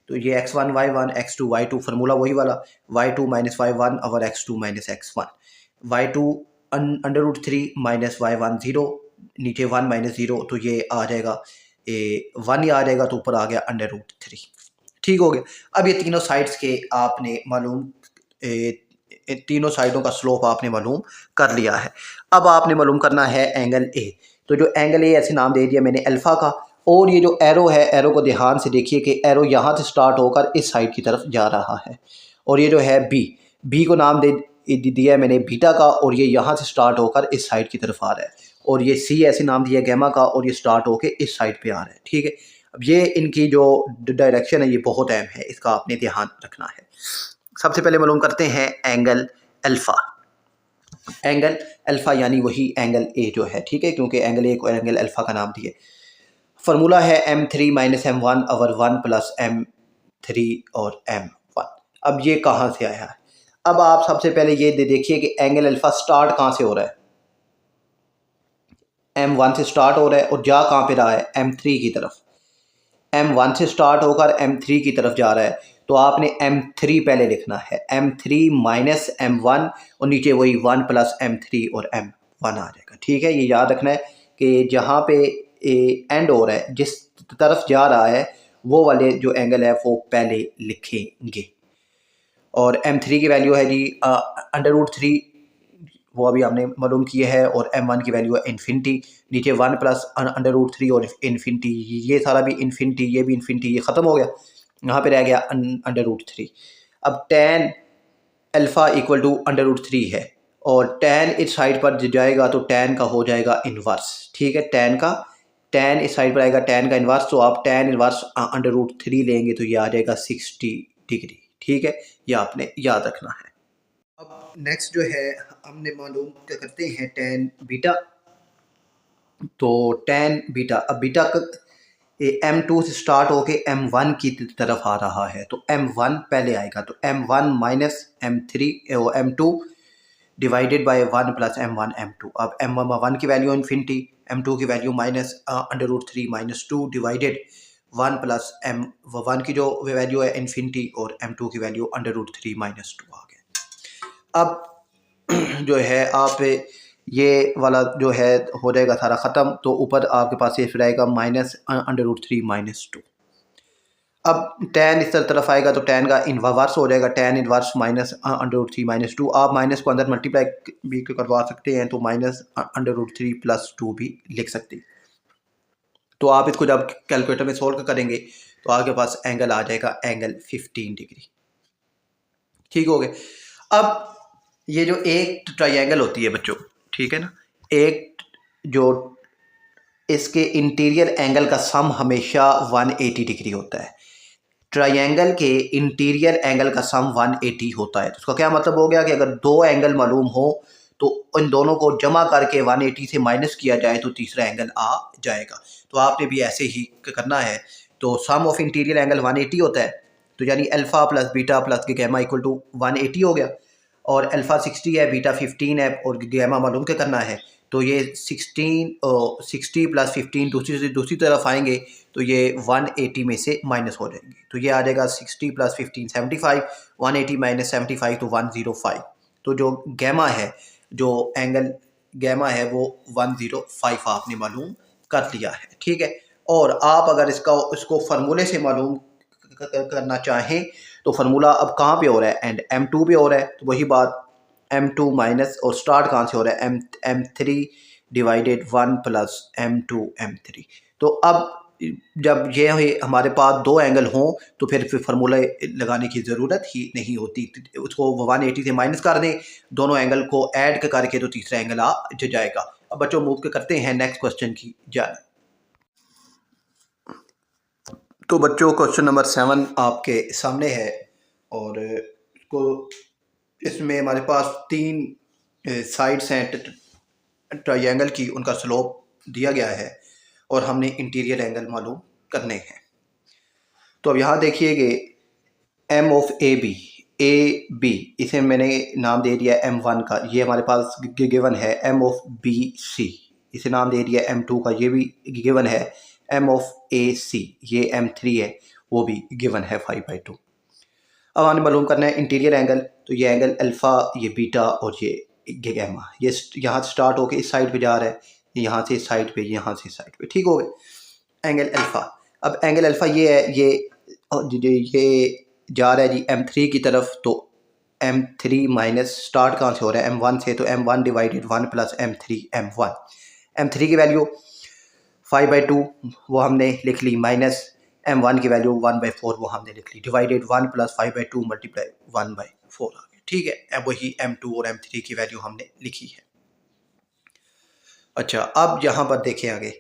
तो ये x1 y1 x2 y2, formula वही वाला y2 माइनस y1 और x2 minus x1। y2 √3 minus y1 0, नीचे 1 माइनस 0, तो ये आ जाएगा 1 ही आ जाएगा, तो ऊपर आ गया √3। ठीक हो गया। अब ये तीनों साइड्स के आपने मालूम तीनों साइडों का स्लोप आपने मालूम कर लिया है। अब आपने मालूम करना है एंगल ए। तो जो एंगल ए ऐसे नाम दे दिया मैंने अल्फ़ा का, और ये जो एरो है, एरो को ध्यान से देखिए कि एरो यहाँ से स्टार्ट होकर इस साइड की तरफ जा रहा है। और ये जो है बी को नाम दे दिया है मैंने बीटा का, और ये यहाँ से स्टार्ट होकर इस साइड की तरफ आ रहा है। और ये सी ऐसे नाम दिया गैमा का, और ये स्टार्ट होकर इस साइड पे आ रहा है। ठीक है, अब ये इनकी जो डायरेक्शन है ये बहुत अहम है, इसका आपने ध्यान रखना है। सबसे पहले मालूम करते हैं एंगल अल्फ़ा। एंगल अल्फ़ा यानी वही एंगल ए जो है, ठीक है, क्योंकि एंगल ए को एंगल अल्फ़ा का नाम दिए। फार्मूला है M3 minus M1 over 1 plus M3 और M1। अब ये कहाँ से आया है? अब आप सबसे पहले ये देखिए कि एंगल अल्फ़ा स्टार्ट कहाँ से हो रहा है, M1 से स्टार्ट हो रहा है और जा कहाँ पे रहा है, M3 की तरफ। M1 से स्टार्ट होकर M3 की तरफ जा रहा है, तो आपने M3 पहले लिखना है, M3 माइनस M1 और नीचे वही 1 प्लस M3 और M1 आ जाएगा। ठीक है, ये याद रखना है कि जहाँ पे एंड हो रहा है, जिस तरफ जा रहा है, वो वाले जो एंगल है वो पहले लिखेंगे। और M3 की वैल्यू है जी √3, वो अभी हमने मालूम किए है, और M1 की वैल्यू है इन्फिनिटी, नीचे 1 प्लस √3 और इन्फिनिटी, ये सारा भी इन्फिनिटी, ये भी इन्फिनिटी, ये ख़त्म हो गया, यहाँ पे रह गया √3। अब tan अल्फ़ा इक्वल टू √3 है, और tan इस साइड पर जाएगा तो tan का हो जाएगा इन्वर्स। ठीक है, tan इस साइड पर आएगा, tan का इन्वर्स, तो आप tan इन्वर्स √3 लेंगे तो ये आ जाएगा 60 डिग्री। ठीक है, ये आपने याद रखना है। अब नेक्स्ट जो है हमने मालूम करते हैं tan बीटा। तो tan बीटा, अब बीटा M2 से स्टार्ट होके M1 की तरफ आ रहा है, तो M1 पहले आएगा, तो M1 minus M3 M2 divided by 1 plus M1 M2। अब M1 की वैल्यू इन्फिनिटी, M2 की value minus √3 minus 2 divided 1 plus M1 की जो वैल्यू है इन्फिनिटी, और M2 की वैल्यू √3 माइनस 2 आ गया। अब जो है आप ये वाला जो है हो जाएगा सारा ख़त्म, तो ऊपर आपके पास सिर्फ रहेगा माइनस √3 माइनस 2। अब tan इस तरफ आएगा तो tan का इन्वर्स हो जाएगा, tan इन्वर्स माइनस √3 माइनस 2। आप माइनस को अंदर मल्टीप्लाई भी करवा सकते हैं, तो माइनस √3 प्लस 2 भी लिख सकते हैं। तो आप इसको जब कैलकुलेटर में सोल्व करेंगे तो आपके पास एंगल आ जाएगा एंगल 15 डिग्री। ठीक हो गए। अब ये जो एक ट्रायंगल होती है बच्चों, ठीक है ना, एक जो इसके इंटीरियर एंगल का सम हमेशा 180 डिग्री होता है। ट्रायंगल के इंटीरियर एंगल का सम 180 होता है। तो उसका क्या मतलब हो गया कि अगर दो एंगल मालूम हो तो इन दोनों को जमा करके 180 से माइनस किया जाए तो तीसरा एंगल आ जाएगा। तो आपने भी ऐसे ही करना है। तो सम ऑफ इंटीरियर एंगल 180 होता है, तो यानी alpha plus beta plus gamma equal to 180 हो गया। और अल्फ़ा 60 है, बीटा 15 है और गैमा मालूम क्या करना है। तो ये 60 प्लस 15 दूसरी तरफ आएंगे तो ये 180 में से माइनस हो जाएंगे। तो ये आ जाएगा 60 प्लस 15 75, 180 माइनस 75 तो 105। तो जो गैमा है, जो एंगल गैमा है वो 105 आपने मालूम कर लिया है। ठीक है, और आप अगर इसको फार्मूले से मालूम करना चाहें तो फार्मूला अब कहाँ पे हो रहा है, एंड M2 पे हो रहा है। तो वही बात M2 माइनस, और स्टार्ट कहाँ से हो रहा है, M3 divided 1 plus M2 M3। तो अब जब ये हमारे पास दो एंगल हों तो फिर फार्मूला लगाने की ज़रूरत ही नहीं होती। उसको 180 से माइनस कर दें, दोनों एंगल को ऐड करके तो तीसरा एंगल आ जाएगा। अब बच्चों मूव करते हैं नेक्स्ट क्वेश्चन की जाने। तो बच्चों क्वेश्चन नंबर 7 आपके सामने है, और इसमें हमारे पास 3 साइड्स हैं ट्रायंगल की, उनका स्लोप दिया गया है और हमने इंटीरियर एंगल मालूम करने हैं। तो अब यहाँ देखिएगा एम ऑफ ए बी, इसे मैंने नाम दे दिया M1 का, ये हमारे पास गिवन है। एम ऑफ बी सी, इसे नाम दे दिया M2 का, ये भी गिवन है। एम ऑफ ए सी, ये M3 है, वो भी गिवन है 5/2। अब हमें मालूम करना है इंटीरियर एंगल। तो ये एंगल अल्फ़ा, ये बीटा और ये गैमा, ये यहाँ से स्टार्ट होकर इस साइड पे जा रहा है, यहाँ से इस साइड पे, यहाँ से इस साइड पे। ठीक हो गए एंगल अल्फ़ा। अब एंगल अल्फ़ा ये है, ये जा रहा है जी M3 की तरफ। तो M3 माइनस स्टार्ट कहाँ से हो रहा है, M1 से। तो M1 divided 1 plus M3 M1। M3 की वैल्यू 5/2 वो हमने लिख ली, माइनस M1 की वैल्यू 1/4 वो हमने लिख ली, डिवाइडेड 1 प्लस 5/2 मल्टीप्लाई 1/4 आ गया। ठीक है, अब वही M2 और M3 की वैल्यू हमने लिखी है। अच्छा, अब यहाँ पर देखें आगे।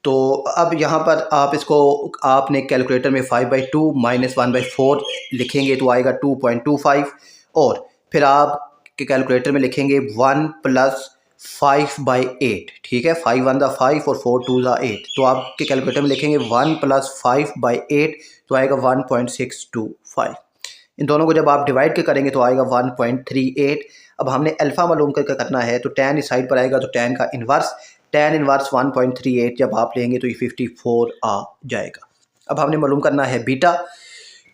तो अब यहाँ पर आप इसको आपने कैलकुलेटर में 5/2 माइनस 1/4 लिखेंगे तो आएगा 2.25, और फिर आप के कैलकुलेटर में लिखेंगे 1 प्लस 5/8। ठीक है, 5 1 ज़ा 5 और 4 2 ज़ा 8। तो आपके कैलकुलेटर में लिखेंगे 1 प्लस 5/8 तो आएगा 1.625। इन दोनों को जब आप डिवाइड के करेंगे तो आएगा 1.38। अब हमने अल्फ़ा मालूम करके करना है, तो tan इस साइड पर आएगा, तो tan का इन्वर्स, tan इन्वर्स 1.38 जब आप लेंगे तो ये 54 आ जाएगा। अब हमने मालूम करना है बीटा।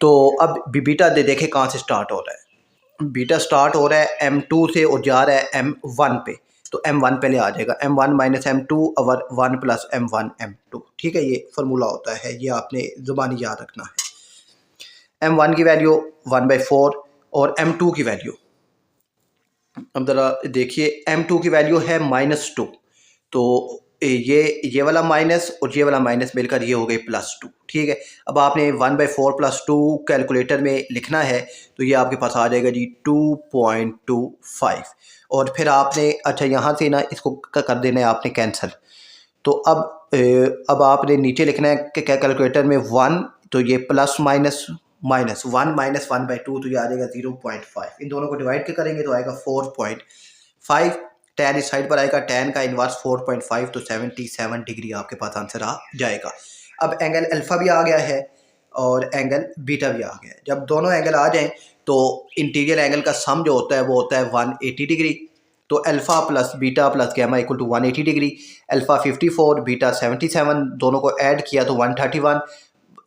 तो अब बीटा देखें कहाँ से स्टार्ट हो रहा है। बीटा स्टार्ट हो रहा है M2 से और जा रहा है M1 पे। तो M1 पहले आ जाएगा, M1 माइनस M2 और 1 प्लस M1 M2। ठीक है, ये फार्मूला होता है, ये आपने ज़ुबानी याद रखना है। M1 की वैल्यू 1/4 और M2 की वैल्यू, अब ज़रा देखिए, M2 की वैल्यू है -2। तो ये वाला माइनस और ये वाला माइनस मिलकर ये हो गई +2। ठीक है, अब आपने 1/4 + 2 कैलकुलेटर में लिखना है तो ये आपके पास आ जाएगा जी 2.25। और फिर आपने अच्छा यहाँ से ना इसको कर देना है आपने कैंसिल। तो अब आपने नीचे लिखना है कि कैलकुलेटर में 1, तो ये प्लस माइनस माइनस 1 माइनस 1/2 तो ये आ जाएगा 0.5। इन दोनों को डिवाइड के करेंगे तो आएगा 4.5। tan इस साइड पर आएगा, tan का इन्वर्स 4.5 तो 77 डिग्री आपके पास आंसर आ जाएगा। अब एंगल अल्फ़ा भी आ गया है और एंगल बीटा भी आ गया है। जब दोनों एंगल आ जाएं तो इंटीरियर एंगल का सम जो होता है वो होता है 180 डिग्री। तो alpha plus beta plus gamma equal to 180 degree. Alpha 54, beta 77, दोनों को ऐड किया तो 131।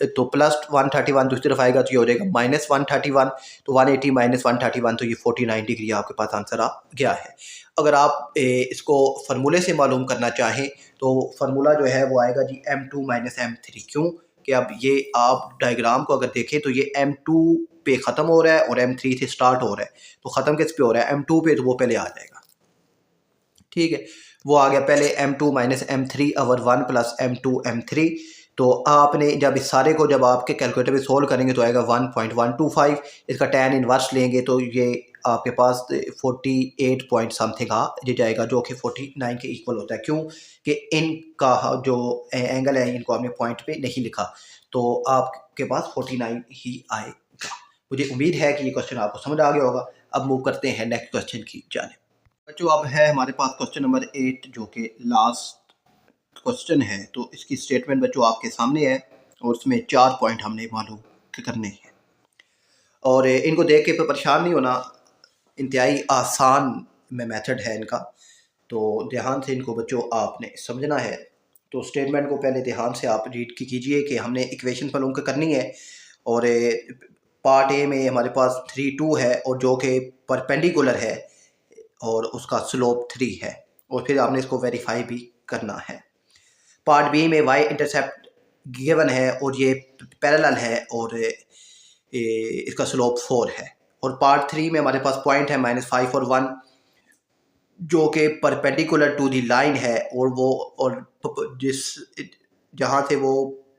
तो प्लस 131 दूसरी तरफ आएगा तो ये हो जाएगा -131। तो 180 माइनस 131 तो ये 49 डिग्री आपके पास आंसर आ गया है। अगर आप इसको फार्मूले से मालूम करना चाहें तो फार्मूला जो है वो आएगा जी M2 माइनस M3। क्यों कि अब ये आप डायग्राम को अगर देखें तो ये M2 पे ख़त्म हो रहा है और M3 से स्टार्ट हो रहा है। तो ख़त्म किस पे हो रहा है, M2 पे, तो वो पहले आ जाएगा। ठीक है, वो आ गया पहले M2 माइनस M3 और 1 प्लस M2 M3। तो आपने जब इस सारे को जब आपके कैलकुलेटर में सोल्व करेंगे तो आएगा 1.125। इसका tan इन्वर्स लेंगे तो ये आपके पास 48 पॉइंट समथिंग आ जाएगा, जो कि 49 के इक्वल होता है। क्यों कि इनका जो एंगल है इनको आपने पॉइंट पे नहीं लिखा, तो आपके पास 49 ही आएगा। मुझे उम्मीद है कि ये क्वेश्चन आपको समझ आ गया होगा। अब मूव करते हैं नेक्स्ट क्वेश्चन की जानिब। बच्चों अब है हमारे पास क्वेश्चन नंबर 8 जो कि लास्ट क्वेश्चन है। तो इसकी स्टेटमेंट बच्चों आपके सामने है और उसमें 4 पॉइंट हमने मालूम करने हैं, और इनको देख के परेशान नहीं होना। इंतहाई आसान में मेथड है इनका, तो ध्यान से इनको बच्चों आपने समझना है। तो स्टेटमेंट को पहले ध्यान से आप रीड कीजिए कि हमने इक्वेशन मालूम करनी है, और पार्ट ए में हमारे पास 3 2 है और जो कि परपेंडिकुलर है और उसका स्लोप 3 है, और फिर आपने इसको वेरीफाई भी करना है। पार्ट बी में वाई इंटरसेप्ट गिवन है और ये पैरेलल है और इसका स्लोप 4 है। और पार्ट 3 में हमारे पास पॉइंट है -5 और 1 जो कि परपेंडिकुलर टू दी लाइन है, और वो और जिस जहाँ से वो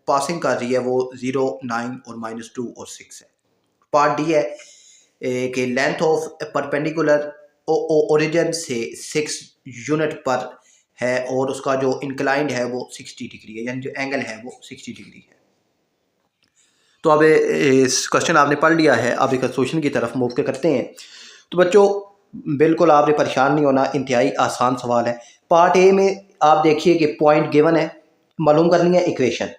पासिंग कर रही है वो 0 9 और -2 और 6 है। पार्ट डी है कि लेंथ ऑफ परपेंडिकुलर ओरिजिन से 6 यूनिट पर है और उसका जो इंक्लाइंड है वो 60 डिग्री है, यानी जो एंगल है वो 60 डिग्री है। तो अब इस क्वेश्चन आपने पढ़ लिया है, अब एक सोल्यूशन की तरफ मूव करते हैं। तो बच्चों बिल्कुल आपने परेशान नहीं होना, इंतहाई आसान सवाल है। पार्ट ए में आप देखिए कि पॉइंट गिवन है, मालूम करनी है इक्वेशन,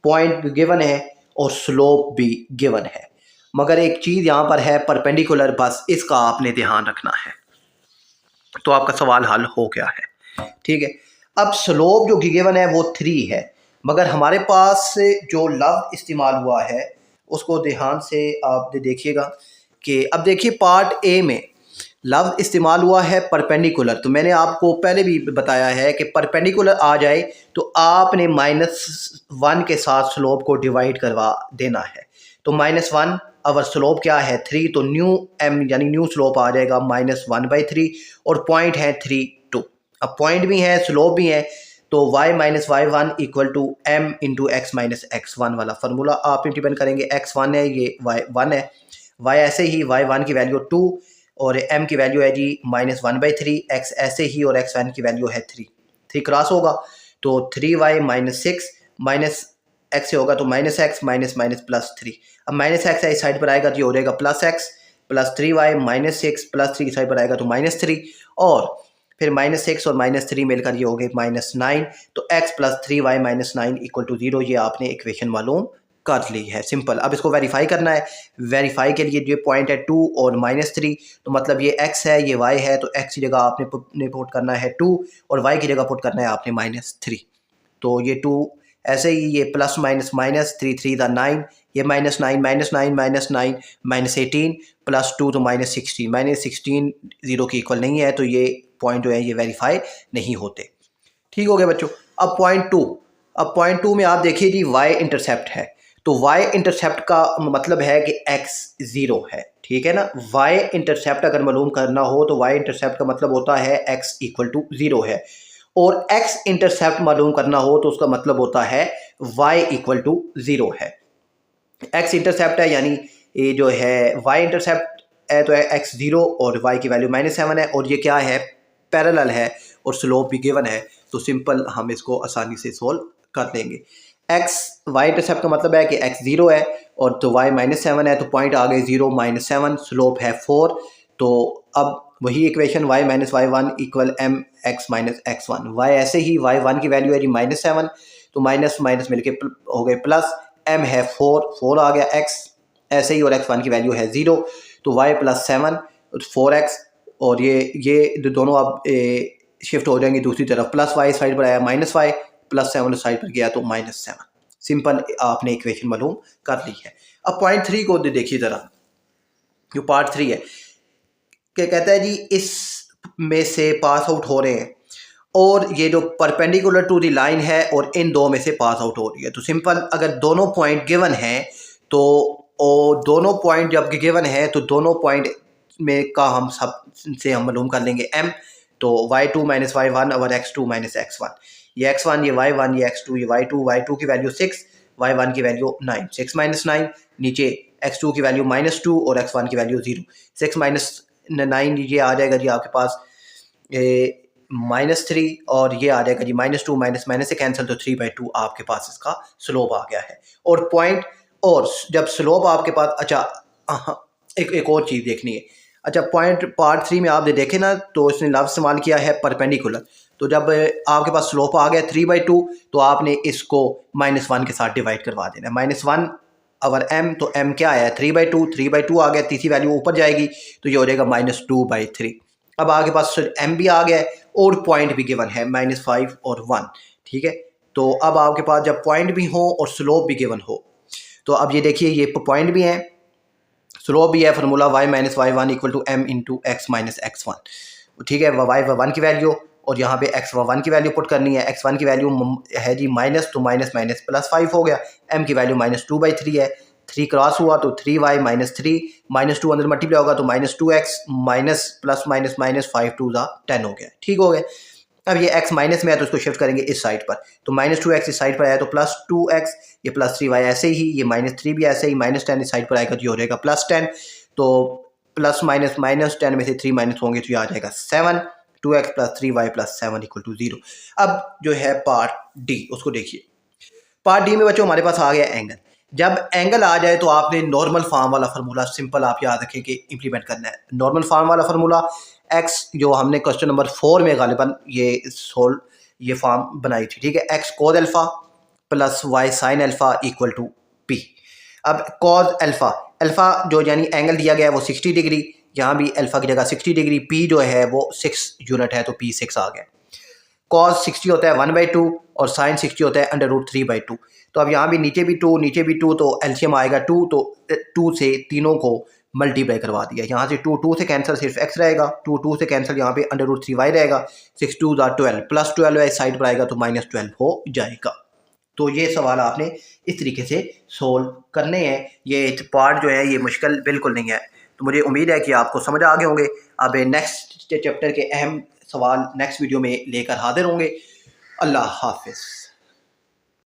पॉइंट गिवन है और स्लोप भी गिवन है, मगर एक चीज़ यहाँ पर है परपेंडिकुलर, बस इसका आपने ध्यान रखना है। तो आपका सवाल हल हो गया है, ठीक है। अब स्लोप जो गिवन है वो 3 है, मगर हमारे पास जो लव इस्तेमाल हुआ है उसको ध्यान से आप देखिएगा कि अब देखिए पार्ट ए में लव इस्तेमाल हुआ है परपेंडिकुलर। तो मैंने आपको पहले भी बताया है कि परपेंडिकुलर आ जाए तो आपने -1 के साथ स्लोप को डिवाइड करवा देना है। तो -1 अवर स्लोप क्या है 3, तो न्यू m यानी न्यू स्लोप आ जाएगा -1/3 और पॉइंट है 3 2। अब पॉइंट भी है स्लोप भी है, तो y - y1 equal to m into x - x1 वाला फार्मूला आप इंप्लीमेंट करेंगे। x1 है, ये y1 है, y ऐसे ही y1 की वैल्यू 2 और m की वैल्यू है जी -1/3, x ऐसे ही और x1 की वैल्यू है 3 क्रॉस होगा तो 3y - 6 माइनस x से होगा तो -x -+3। अब -x इस साइड पर आएगा तो ये हो जाएगा +x प्लस 3y -6 +3 की साइड पर आएगा तो -3, और फिर -6 और -3 मिलकर ये हो गए -9। तो x + 3y - 9 = 0, ये आपने इक्वेशन मालूम कर ली है। सिंपल। अब इसको वेरीफाई करना है। वेरीफाई के लिए जो पॉइंट है 2 और -3, तो मतलब ये x है ये y है, तो x की जगह आपने पुट करना है 2 और y की जगह पुट करना है आपने -3। तो ये 2 ऐसे ही, ये प्लस माइनस माइनस 3 3 दा 9, ये -9 -9 -18 + 2 तो -16 -16 0 के इक्वल नहीं है, तो ये पॉइंट जो है ये वेरीफाई नहीं होते। ठीक हो गया बच्चों। अब पॉइंट 2 में आप देखिए जी y इंटरसेप्ट है, तो y इंटरसेप्ट का मतलब है कि x 0 है, ठीक है ना। y इंटरसेप्ट अगर मालूम करना हो तो y इंटरसेप्ट का मतलब होता है x = 0 है, और x इंटरसेप्ट मालूम करना हो तो उसका मतलब होता है y = 0 है। x इंटरसेप्ट है यानी ये जो है y इंटरसेप्ट है तो x 0 और y की वैल्यू -7 है, और ये क्या है पैरेलल है और स्लोप भी गिवन है, तो सिंपल हम इसको आसानी से सोल्व कर लेंगे। y इंटरसेप्ट का मतलब है कि x 0 है और तो y -7 है, तो पॉइंट आ गए 0 -7, स्लोप है 4। तो अब वही equation y - y1 = mx - x1, y ऐसे ही y1 की वैल्यू है जी -7, तो माइनस माइनस मिलके हो गए प्लस, m है 4 आ गया, x ऐसे ही, और x1 की वैल्यू है 0, तो y + 7 4x, और ये दोनों अब शिफ्ट हो जाएंगे दूसरी तरफ, +y साइड पर आया -y, +7 साइड पर गया तो -7। सिंपल आपने इक्वेशन मालूम कर ली है। अब पॉइंट 3 को देखिए ज़रा, जो पार्ट 3 है, क्या कहता है जी इस में से पास आउट हो रहे हैं और ये जो परपेंडिकुलर टू दी लाइन है और इन दो में से पास आउट हो रही है। तो सिंपल अगर दोनों पॉइंट गिवन हैं तो दोनों पॉइंट जब गिवन है तो दोनों पॉइंट में का हम सब से हम मालूम कर लेंगे m। तो y2 - y1 और x2 - x1, ये x1 ये y1 ये x2 ये y2 की वैल्यू 6, y1 की वैल्यू 9, 6 - 9 नीचे x2 की वैल्यू -2 और x1 की वैल्यू 0, 6 - 9 ये आ जाएगा जी आपके पास -3, और ये आ जाएगा जी -2 माइनस से कैंसिल, तो 3/2 आपके पास इसका स्लोप आ गया है। और पॉइंट, और जब स्लोप आपके पास, अच्छा एक और चीज़ देखनी है। अच्छा पॉइंट पार्ट 3 में आपने देखे ना, तो इसने लफ्ज़ इस्तेमाल किया है परपेंडिकुलर, तो जब आपके पास स्लोप आ गया 3/2 तो आपने इसको -1 के साथ डिवाइड करवा देना है। -1 अवर m, तो m क्या आया 3/2, 3/2 आ गया, तीसरी वैल्यू ऊपर जाएगी तो ये हो जाएगा -2/3। अब आपके पास m भी आ गया है और पॉइंट भी गिवन है -5 और 1, ठीक है। तो अब आपके पास जब पॉइंट भी हो और स्लोप भी गिवन हो, तो अब ये देखिए ये पॉइंट भी है, स्लोप भी है, formula y - y1 = m × x - x1, ठीक है। y1 की वैल्यू और यहाँ पे x1 की वैल्यू पुट करनी है। x1 की वैल्यू है जी माइनस, तो माइनस माइनस +5 हो गया। m की वैल्यू -2/3 है, 3 क्रॉस हुआ तो 3y - 3, -2 अंदर मल्टीप्लाई होगा तो -2x, minus plus minus minus 5 2 10 हो गया, ठीक हो गया। अब ये x माइनस में है तो इसको शिफ्ट करेंगे इस साइड पर, तो -2x इस साइड पर आया तो +2x, ये +3y ऐसे ही, ये -3 भी ऐसे ही, -10 इस साइड पर आएगा तो ये हो जाएगा +10, तो प्लस माइनस -10 में से 3 माइनस होंगे तो ये आ जाएगा 7, 2x + 3y + 7 = 0। अब जो है पार्ट डी, उसको देखिए। पार्ट डी में बच्चों हमारे पास आ गया एंगल। जब एंगल आ जाए तो आपने नॉर्मल फॉर्म वाला फार्मूला सिंपल आप याद रखें कि इंप्लीमेंट करना है। नॉर्मल फॉर्म वाला फार्मूला x, जो हमने क्वेश्चन नंबर 4 में गालिबन ये फॉर्म बनाई थी, ठीक है। x cos alpha plus y sin alpha = p। अब cos अल्फा, अल्फा जो यानी एंगल दिया गया है वो 60 डिग्री, यहाँ भी अल्फा की जगह 60 डिग्री, p जो है वो 6 यूनिट है तो p 6 आ गया। cos 60 होता है 1/2 और sin 60 होता है √3/2। तो अब यहाँ भी नीचे भी 2 नीचे भी 2, तो एलसीएम आएगा 2, तो 2 से तीनों को मल्टीप्लाई करवा दिया। यहाँ से 2 से कैंसिल, सिर्फ x रहेगा, 2 से कैंसिल, यहाँ पे √3y रहेगा, 6 2 12 +12 है, इस साइड पर आएगा तो -12 हो जाएगा। तो ये सवाल आपने इस तरीके से सोल्व करने हैं। ये पार्ट जो है ये मुश्किल बिल्कुल नहीं है, तो मुझे उम्मीद है कि आपको समझ आ गए होंगे। अब नेक्स्ट चैप्टर के अहम सवाल नेक्स्ट वीडियो में लेकर हाजिर होंगे। अल्लाह हाफिज़।